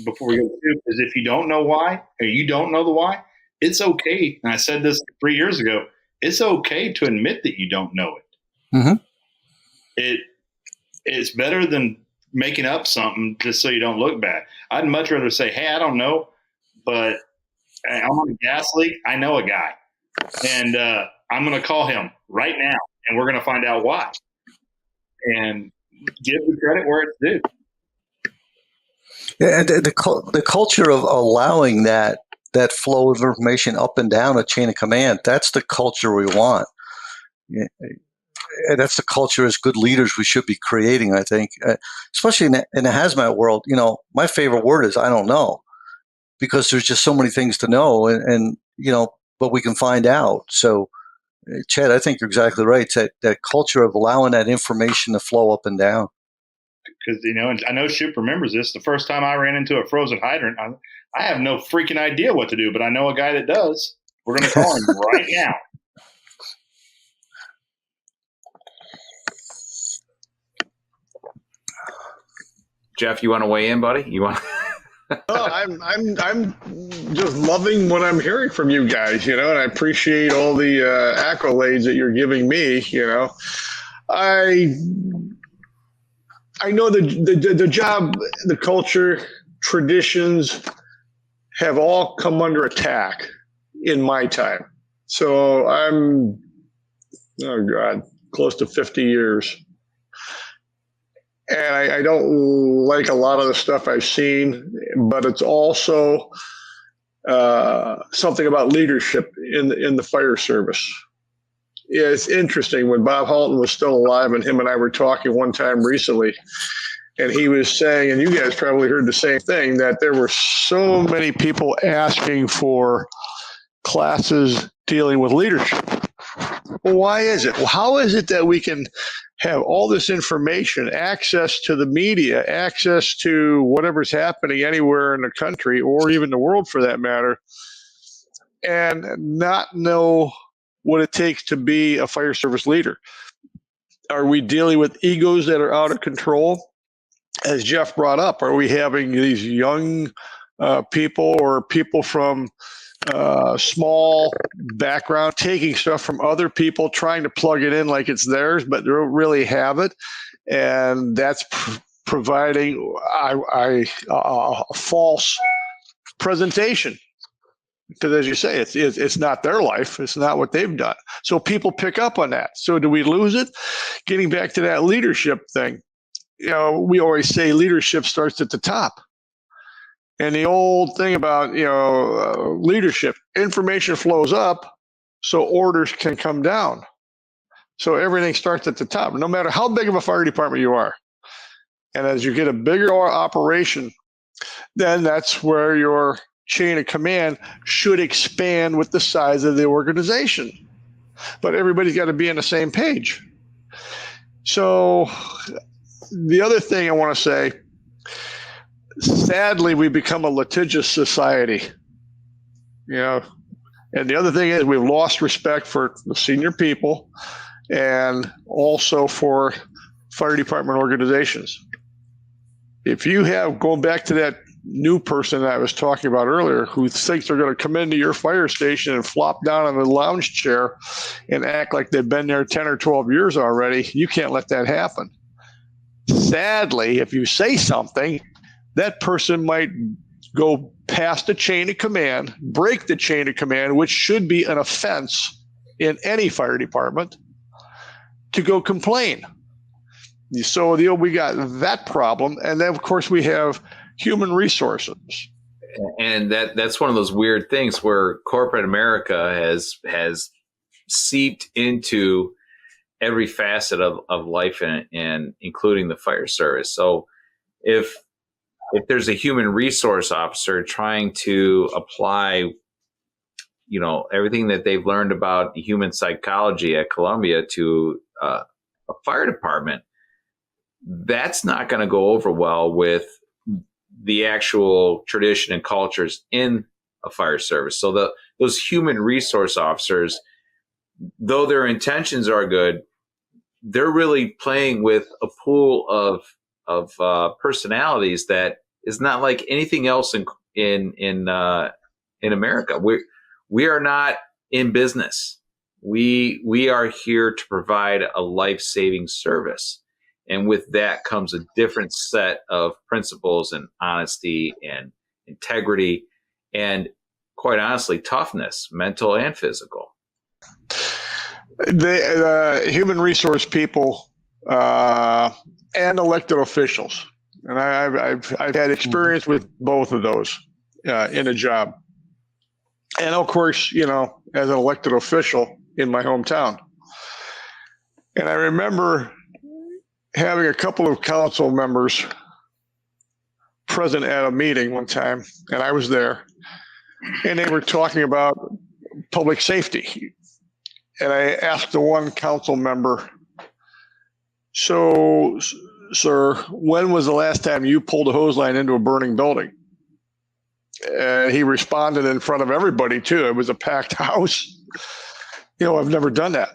before we go to is, if you don't know why, or you don't know the why, it's okay. And I said this 3 years ago. It's okay to admit that you don't know it. It's better than making up something just so you don't look bad. I'd much rather say, hey, I don't know, but I'm on a gas leak. I know a guy, and I'm going to call him right now, and we're going to find out why, and give the credit where it's due. Yeah, and the culture of allowing that flow of information up and down a chain of command, that's the culture we want. Yeah. And that's the culture as good leaders we should be creating, I think, especially in the hazmat world. You know, my favorite word is I don't know, because there's just so many things to know, and you know, but we can find out. So, Chad, I think you're exactly right. It's that culture of allowing that information to flow up and down. Because, you know, and I know Shupe remembers this. The first time I ran into a frozen hydrant, I have no freaking idea what to do, but I know a guy that does. We're going to call him right now. Jeff, you want to weigh in, buddy? You want? I'm just loving what I'm hearing from you guys, you know, and I appreciate all the accolades that you're giving me. You know, I know the job, the culture, traditions have all come under attack in my time. So I'm, close to 50 years. And I don't like a lot of the stuff I've seen, but it's also something about leadership in the fire service. Yeah, it's interesting. When Bob Halton was still alive, and him and I were talking one time recently, and he was saying, and you guys probably heard the same thing, that there were so many people asking for classes dealing with leadership. Well, why is it? Well, how is it that we can have all this information, access to the media, access to whatever's happening anywhere in the country or even the world for that matter, and not know what it takes to be a fire service leader? Are we dealing with egos that are out of control? As Jeff brought up, are we having these young people or people from small background taking stuff from other people, trying to plug it in like it's theirs, but they don't really have it? And that's providing a false presentation. Because as you say, it's not their life. It's not what they've done. So people pick up on that. So do we lose it? Getting back to that leadership thing, you know, we always say leadership starts at the top. And the old thing about, you know, leadership, information flows up so orders can come down. So everything starts at the top, no matter how big of a fire department you are. And as you get a bigger operation, then that's where your chain of command should expand with the size of the organization. But everybody's got to be on the same page. So the other thing I want to say, sadly, we become a litigious society. you know. And the other thing is we've lost respect for the senior people and also for fire department organizations. If you have, going back to that new person that I was talking about earlier, who thinks they're going to come into your fire station and flop down on the lounge chair and act like they've been there 10 or 12 years already, you can't let that happen. Sadly, if you say something, that person might go past the chain of command, break the chain of command, which should be an offense in any fire department, to go complain. So we got that problem. And then, of course, we have human resources. And that's one of those weird things where corporate America has seeped into every facet of life and including the fire service. So if there's a human resource officer trying to apply, everything that they've learned about human psychology at Columbia to a fire department, that's not going to go over well with the actual tradition and cultures in a fire service. So those human resource officers, though their intentions are good, they're really playing with a pool of personalities that is not like anything else in America. We are not in business. We are here to provide a life-saving service. And with that comes a different set of principles and honesty and integrity and, quite honestly, toughness, mental and physical. The human resource people and elected officials, and I've had experience with both of those in a job. And, of course, as an elected official in my hometown. And I remember having a couple of council members present at a meeting one time, and I was there, and they were talking about public safety. And I asked the one council member, "So, sir, when was the last time you pulled a hose line into a burning building?" And he responded in front of everybody, too. It was a packed house. I've never done that.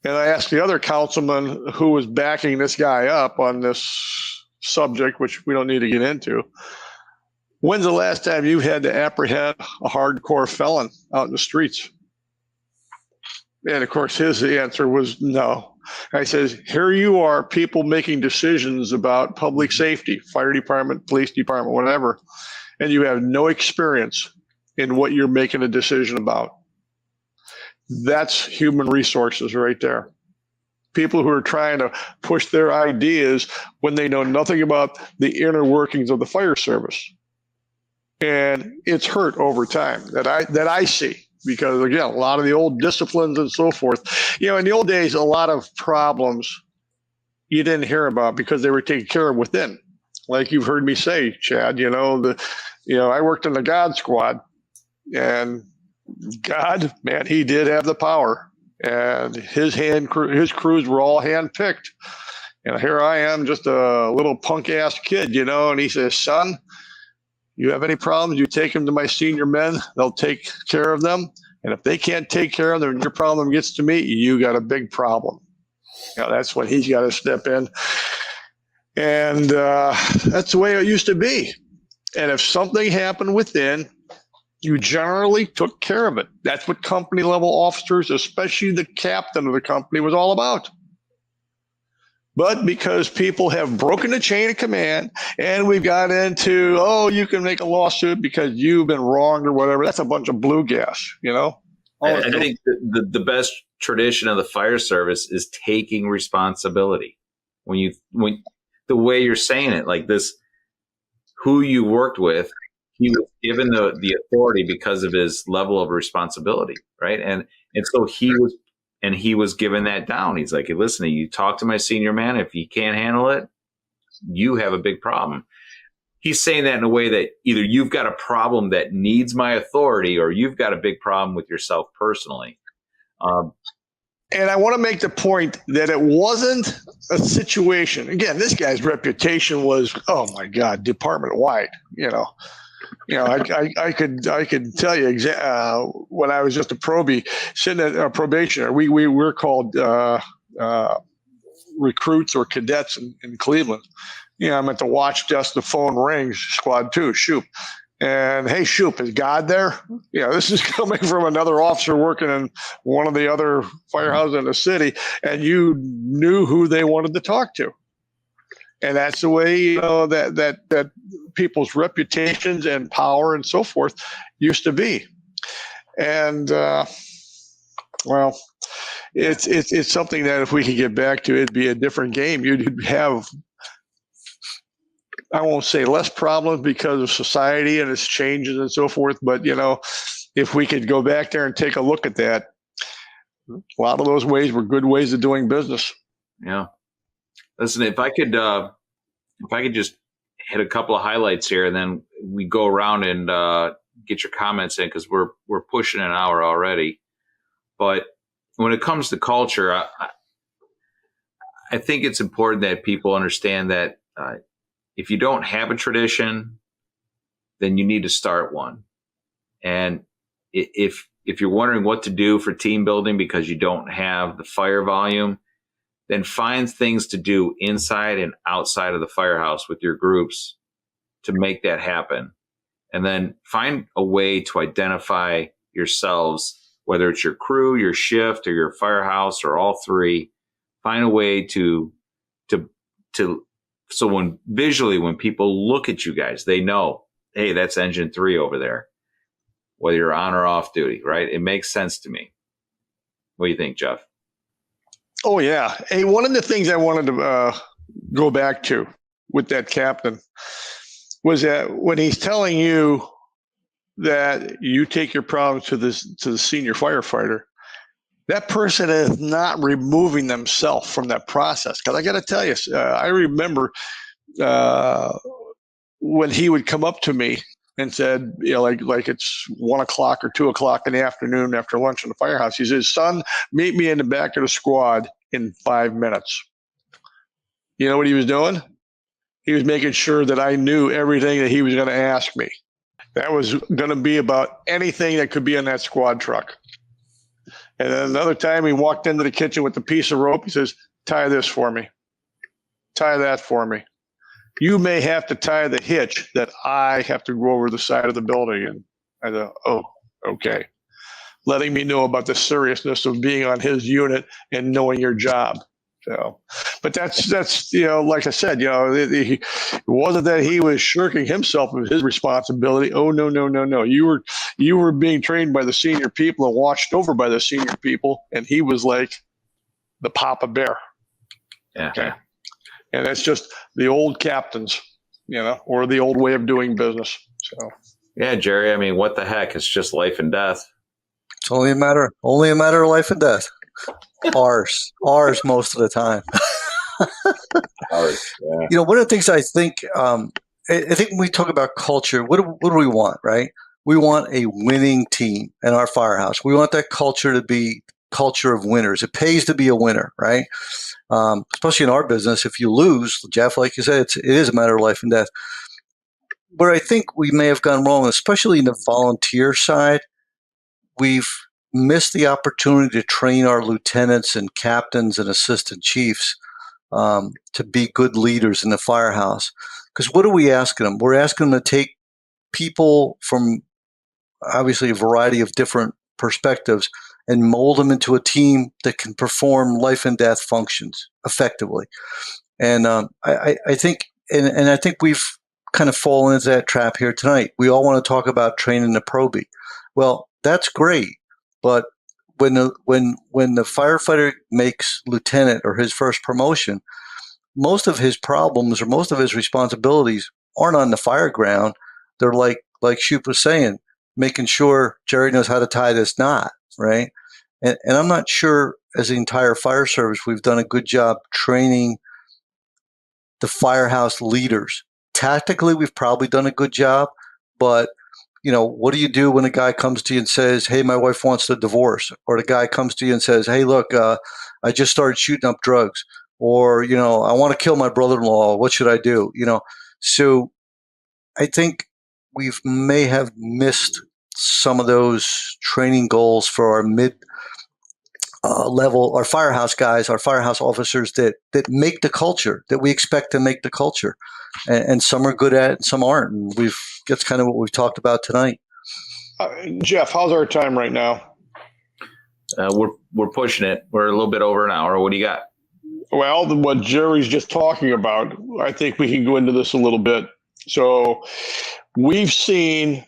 And I asked the other councilman who was backing this guy up on this subject, which we don't need to get into, "When's the last time you had to apprehend a hardcore felon out in the streets?" And of course, his answer was no. I says, here you are, people making decisions about public safety, fire department, police department, whatever, and you have no experience in what you're making a decision about. That's human resources right there. People who are trying to push their ideas when they know nothing about the inner workings of the fire service. And it's hurt over time that I see. Because, again, a lot of the old disciplines and so forth, in the old days, a lot of problems you didn't hear about because they were taken care of within. Like you've heard me say, Chad, I worked in the God squad, and God, man, he did have the power, and his crews were all handpicked. And here I am, just a little punk ass kid, and he says, "Son, you have any problems, you take them to my senior men. They'll take care of them. And if they can't take care of them and your problem gets to me, you got a big problem." That's when he's got to step in. And that's the way it used to be. And if something happened within, you generally took care of it. That's what company level officers, especially the captain of the company, was all about. But because people have broken the chain of command and we've got into, you can make a lawsuit because you've been wronged or whatever, that's a bunch of blue gas, I think the best tradition of the fire service is taking responsibility. When the way you're saying it, like this, who you worked with, he was given the authority because of his level of responsibility, right? And so he was given that down. He's like, "Hey, listen, you talk to my senior man. If he can't handle it, you have a big problem." He's saying that in a way that either you've got a problem that needs my authority or you've got a big problem with yourself personally. And I want to make the point that it wasn't a situation. Again, this guy's reputation was, oh my God, department wide, I could tell you when I was just a probie, sitting at a probationer. We're called recruits or cadets in Cleveland. I'm at the watch desk. The phone rings. Squad 2, Shupe. And hey, Shupe, is God there? This is coming from another officer working in one of the other firehouses in the city, and you knew who they wanted to talk to. And that's the way that people's reputations and power and so forth used to be. And it's something that if we could get back to, it'd be a different game. You'd have, I won't say less problems because of society and its changes and so forth, but if we could go back there and take a look at that, a lot of those ways were good ways of doing business. Yeah. Listen, if I could just hit a couple of highlights here, and then we go around and get your comments in, because we're pushing an hour already. But when it comes to culture, I think it's important that people understand that if you don't have a tradition, then you need to start one. And if you're wondering what to do for team building because you don't have the fire volume, then find things to do inside and outside of the firehouse with your groups to make that happen. And then find a way to identify yourselves, whether it's your crew, your shift, or your firehouse, or all three. Find a way to so when people look at you guys, they know, hey, that's engine 3 over there, whether you're on or off duty, right? It makes sense to me. What do you think, Jeff? Oh, yeah. Hey, one of the things I wanted to go back to with that captain was that when he's telling you that you take your problems to the senior firefighter, that person is not removing themselves from that process. Because I got to tell you, I remember when he would come up to me and said, like it's 1 o'clock or 2 o'clock in the afternoon after lunch in the firehouse. He says, "Son, meet me in the back of the squad in 5 minutes." You know what he was doing? He was making sure that I knew everything that he was going to ask me. That was going to be about anything that could be in that squad truck. And then another time he walked into the kitchen with a piece of rope. He says, "Tie this for me. Tie that for me. You may have to tie the hitch that I have to go over the side of the building." And I thought, oh, okay. Letting me know about the seriousness of being on his unit and knowing your job. So, but that's like I said, it wasn't that he was shirking himself of his responsibility. Oh, no. You were being trained by the senior people and watched over by the senior people, and he was like the Papa Bear. Yeah. Okay. And that's just the old captains, or the old way of doing business. So. Yeah, Jerry. I mean, what the heck? It's just life and death. It's only a matter of life and death. Ours most of the time. Ours, yeah. One of the things I think when we talk about culture, what do we want, right? We want a winning team in our firehouse. We want that culture to be culture of winners. It pays to be a winner, right? Especially in our business, if you lose, Jeff, like you said, it is a matter of life and death. Where I think we may have gone wrong, especially in the volunteer side, we've missed the opportunity to train our lieutenants and captains and assistant chiefs to be good leaders in the firehouse. Because what are we asking them? We're asking them to take people from obviously a variety of different perspectives and mold them into a team that can perform life and death functions effectively. And I think we've kind of fallen into that trap here tonight. We all want to talk about training the probie. Well, that's great, but when the firefighter makes lieutenant or his first promotion, most of his problems or most of his responsibilities aren't on the fire ground. They're like Shupe was saying, making sure Jerry knows how to tie this knot, right? And I'm not sure as the entire fire service we've done a good job training the firehouse leaders. Tactically, we've probably done a good job, but what do you do when a guy comes to you and says, "Hey, my wife wants to divorce," or the guy comes to you and says, "Hey, look, I just started shooting up drugs," or I want to kill my brother-in-law. What should I do? So I think we've may have missed some of those training goals for our mid level, our firehouse guys, our firehouse officers that make the culture, that we expect to make the culture. And some are good at it and some aren't. And that's kind of what we've talked about tonight. Jeff, how's our time right now? We're pushing it. We're a little bit over an hour. What do you got? Well, what Jerry's just talking about, I think we can go into this a little bit. So we've seen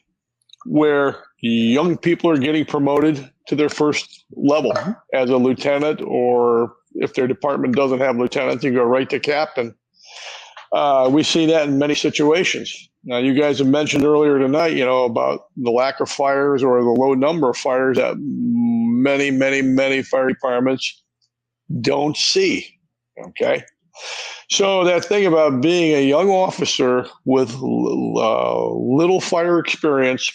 where young people are getting promoted to their first level as a lieutenant, or if their department doesn't have lieutenant, you go right to captain. We see that in many situations. Now, you guys have mentioned earlier tonight, about the lack of fires or the low number of fires that many, many, many fire departments don't see. Okay. So that thing about being a young officer with little fire experience,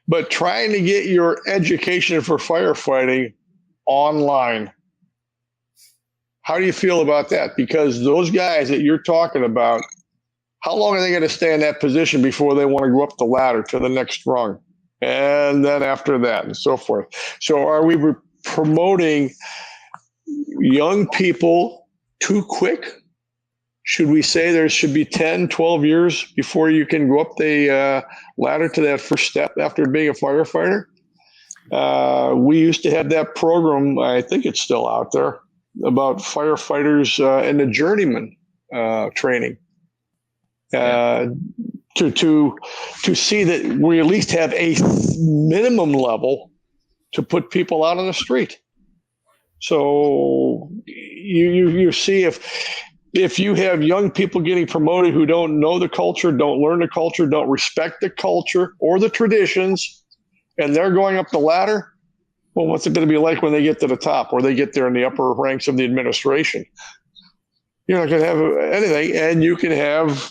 but trying to get your education for firefighting online. How do you feel about that? Because those guys that you're talking about, how long are they going to stay in that position before they want to go up the ladder to the next rung? And then after that and so forth. So are we promoting young people too quick? Should we say there should be 10, 12 years before you can go up the ladder to that first step after being a firefighter? We used to have that program, I think it's still out there, about firefighters and the journeyman training. To see that we at least have a minimum level to put people out on the street. So you see if you have young people getting promoted who don't know the culture, don't learn the culture, don't respect the culture or the traditions, and they're going up the ladder, well, what's it going to be like when they get to the top or they get there in the upper ranks of the administration? You're not going to have anything, and you can have,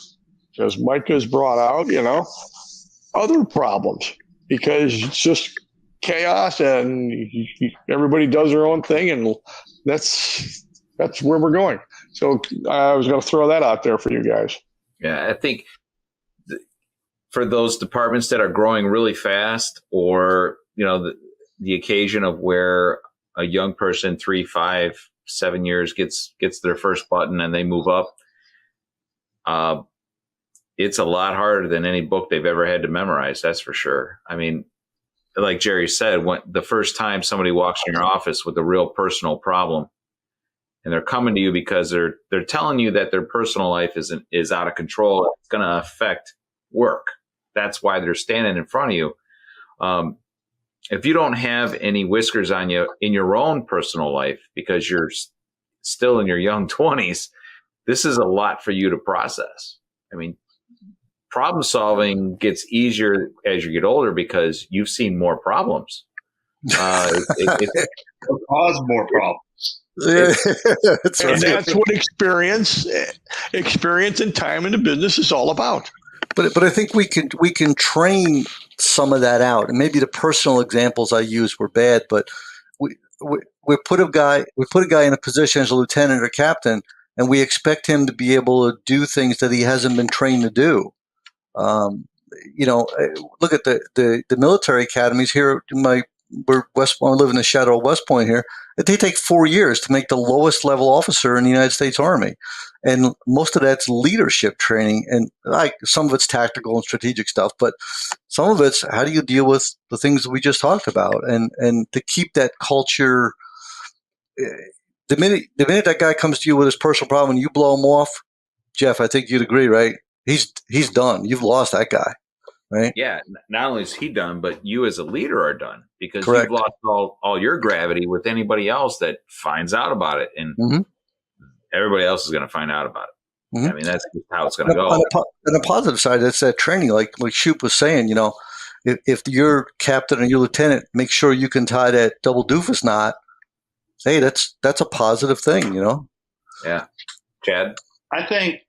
as Mike has brought out, other problems because it's just chaos and everybody does their own thing, and that's where we're going. So I was going to throw that out there for you guys. Yeah, I think for those departments that are growing really fast, or the occasion of where a young person 3, 5, 7 years gets their first button and they move up, it's a lot harder than any book they've ever had to memorize. That's for sure. I mean, like Jerry said, when the first time somebody walks in your office with a real personal problem, and they're coming to you because they're telling you that their personal life is out of control, it's going to affect work. That's why they're standing in front of you. If you don't have any whiskers on you in your own personal life because you're still in your young 20s, this is a lot for you to process. I mean, problem solving gets easier as you get older because you've seen more problems. It cause more problems. That's what experience and time in the business is all about. But I think we can train some of that out, and maybe the personal examples I used were bad, but we put a guy in a position as a lieutenant or captain, and we expect him to be able to do things that he hasn't been trained to do. Look at the military academies here. I live in the shadow of West Point here. They take 4 years to make the lowest level officer in the United States Army. And most of that's leadership training. And some of it's tactical and strategic stuff, but some of it's how do you deal with the things that we just talked about? And to keep that culture, the minute that guy comes to you with his personal problem and you blow him off, Jeff, I think you'd agree, right? He's done. You've lost that guy. Right? Yeah, not only is he done, but you as a leader are done because Correct. You've lost all your gravity with anybody else that finds out about it, and everybody else is going to find out about it. I mean, that's how it's going to go. On the positive side, that's that training, like Shupe was saying. If your captain or your lieutenant, make sure you can tie that double doofus knot. Hey, that's a positive thing. Yeah, Chad. I think.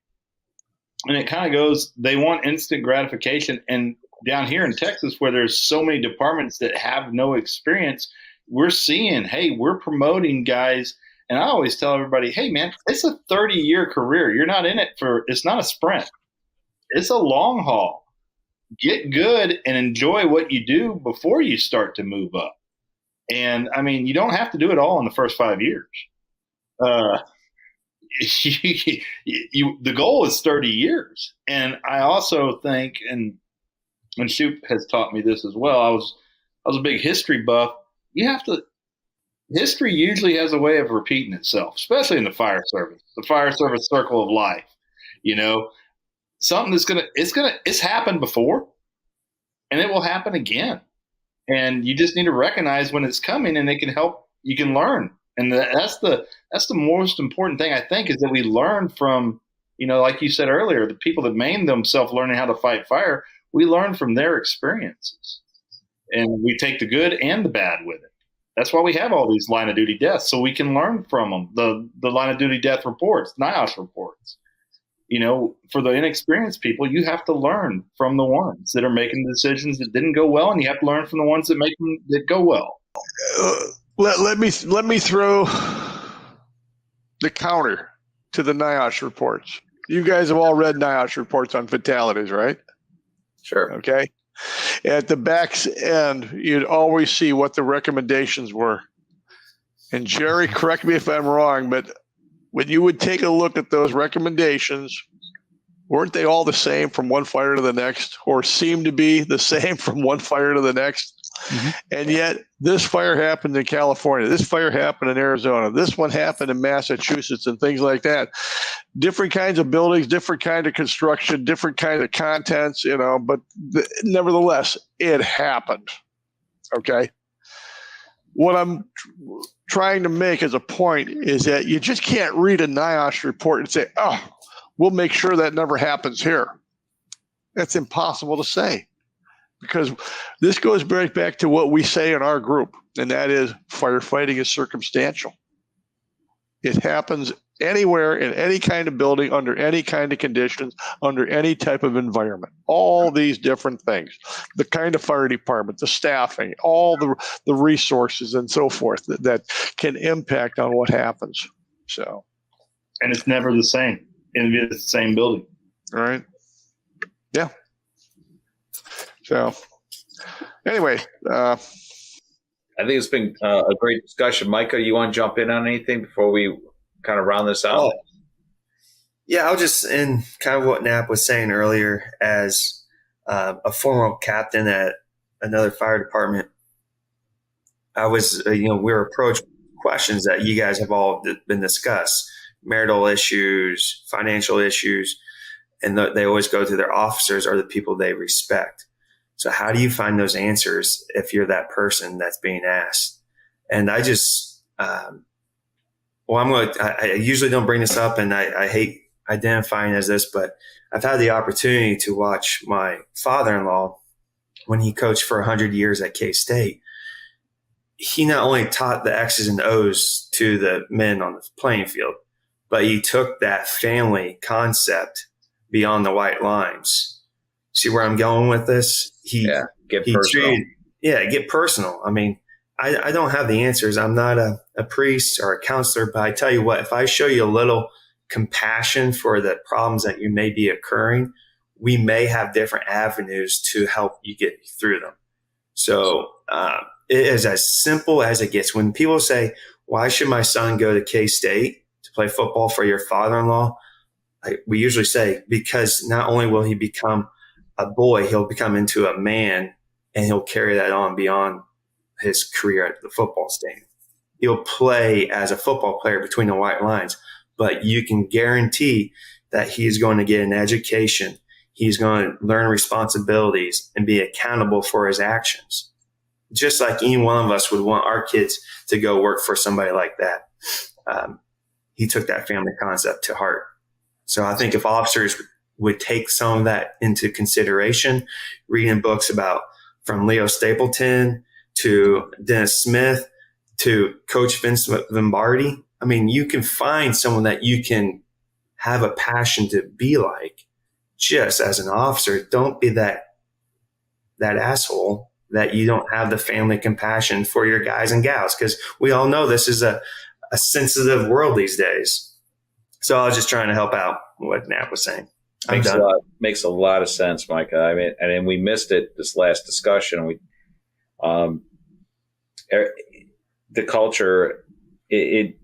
And it kind of goes, they want instant gratification. And down here in Texas, where there's so many departments that have no experience, we're seeing, hey, we're promoting guys. And I always tell everybody, hey, man, it's a 30-year career. You're not in it it's not a sprint. It's a long haul. get good and enjoy what you do before you start to move up. And I mean, you don't have to do it all in the first 5 years. The goal is 30 years. And I also think, and Shupe has taught me this as well. I was a big history buff. History usually has a way of repeating itself, especially in the fire service circle of life. Something it's happened before, and it will happen again. And you just need to recognize when it's coming, and it can help. You can learn, and that's the most important thing, I think, is that we learn from, like you said earlier, the people that maimed themselves learning how to fight fire. We learn from their experiences, and we take the good and the bad with it. That's why we have all these line of duty deaths, so we can learn from them. The line of duty death reports, NIOSH reports. For the inexperienced people, you have to learn from the ones that are making decisions that didn't go well, and you have to learn from the ones that go well. Let me throw the counter to the NIOSH reports. You guys have all read NIOSH reports on fatalities, right? Sure. Okay. At the back's end, you'd always see what the recommendations were. And Jerry, correct me if I'm wrong, but when you would take a look at those recommendations, weren't they all the same from one fire to the next, or seemed to be the same from one fire to the next? Mm-hmm. And yet this fire happened in California. This fire happened in Arizona. This one happened in Massachusetts and things like that. Different kinds of buildings, different kind of construction, different kind of contents, but nevertheless, it happened. Okay. What I'm trying to make as a point is that you just can't read a NIOSH report and say, oh, we'll make sure that never happens here. That's impossible to say, because this goes right back to what we say in our group, and that is firefighting is circumstantial. It happens anywhere, in any kind of building, under any kind of conditions, under any type of environment. All these different things, the kind of fire department, the staffing, all the resources and so forth that can impact on what happens. So, and it's never the same in the same building. Right. Yeah. So anyway, I think it's been a great discussion. Micah, you want to jump in on anything before we kind of round this out? Yeah, I'll just, in kind of what Knapp was saying earlier, as a former captain at another fire department, I was, we were approached with questions that you guys have all been discussed, marital issues, financial issues, and they always go to their officers or the people they respect. So how do you find those answers if you're that person that's being asked? And I just, I usually don't bring this up, and I hate identifying as this, but I've had the opportunity to watch my father-in-law when he coached for 100 years at K-State. He not only taught the X's and O's to the men on the playing field, but he took that family concept beyond the white lines. See where I'm going with this? Get personal. Get personal. I mean, I don't have the answers. I'm not a priest or a counselor, but I tell you what, if I show you a little compassion for the problems that you may be occurring, we may have different avenues to help you get through them. So it is as simple as it gets. When people say, why should my son go to K-State to play football for your father-in-law? We usually say, because not only will he become a boy, he'll become into a man, and he'll carry that on beyond his career at the football stadium. He'll play as a football player between the white lines, but you can guarantee that he's going to get an education. He's going to learn responsibilities and be accountable for his actions. Just like any one of us would want our kids to go work for somebody like that. He took that family concept to heart. So I think if officers would take some of that into consideration, reading books about from Leo Stapleton to Dennis Smith to Coach Vince Lombardi, I mean, you can find someone that you can have a passion to be like. Just as an officer, don't be that asshole that you don't have the family compassion for your guys and gals, because we all know this is a sensitive world these days. So I was just trying to help out what Knapp was saying. Makes a lot of sense, Micah. I mean, and then we missed it this last discussion. The culture, it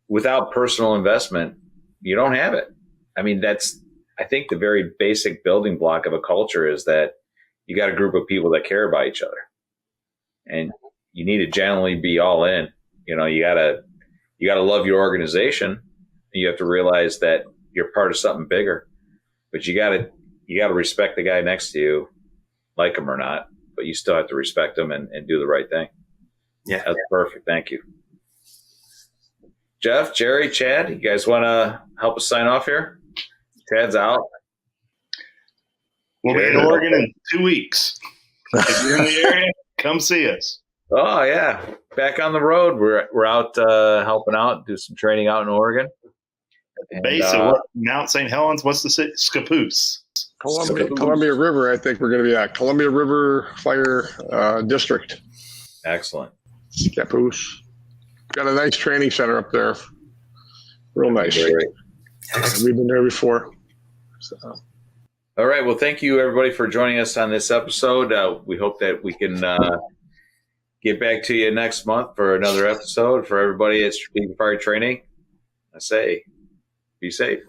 without personal investment, you don't have it. I mean, I think the very basic building block of a culture is that you got a group of people that care about each other, and you need to generally be all in. You know, you gotta love your organization, and you have to realize that you're part of something bigger. But you gotta respect the guy next to you, like him or not. But you still have to respect him and do the right thing. Yeah, that's perfect. Thank you, Jeff, Jerry, Chad. You guys want to help us sign off here? Chad's out. We'll be in Oregon in 2 weeks. If you're in the area, come see us. Oh yeah, back on the road. We're out helping out, do some training out in Oregon. Base of Mount St. Helens. What's the city? Scappoose. Columbia River. I think we're going to be at Columbia River Fire District. Excellent. Scappoose. Got a nice training center up there. Real nice. We've been there before. So. All right. Well, thank you everybody for joining us on this episode. We hope that we can get back to you next month for another episode. For everybody at Strategic Fire Training, I say, be safe.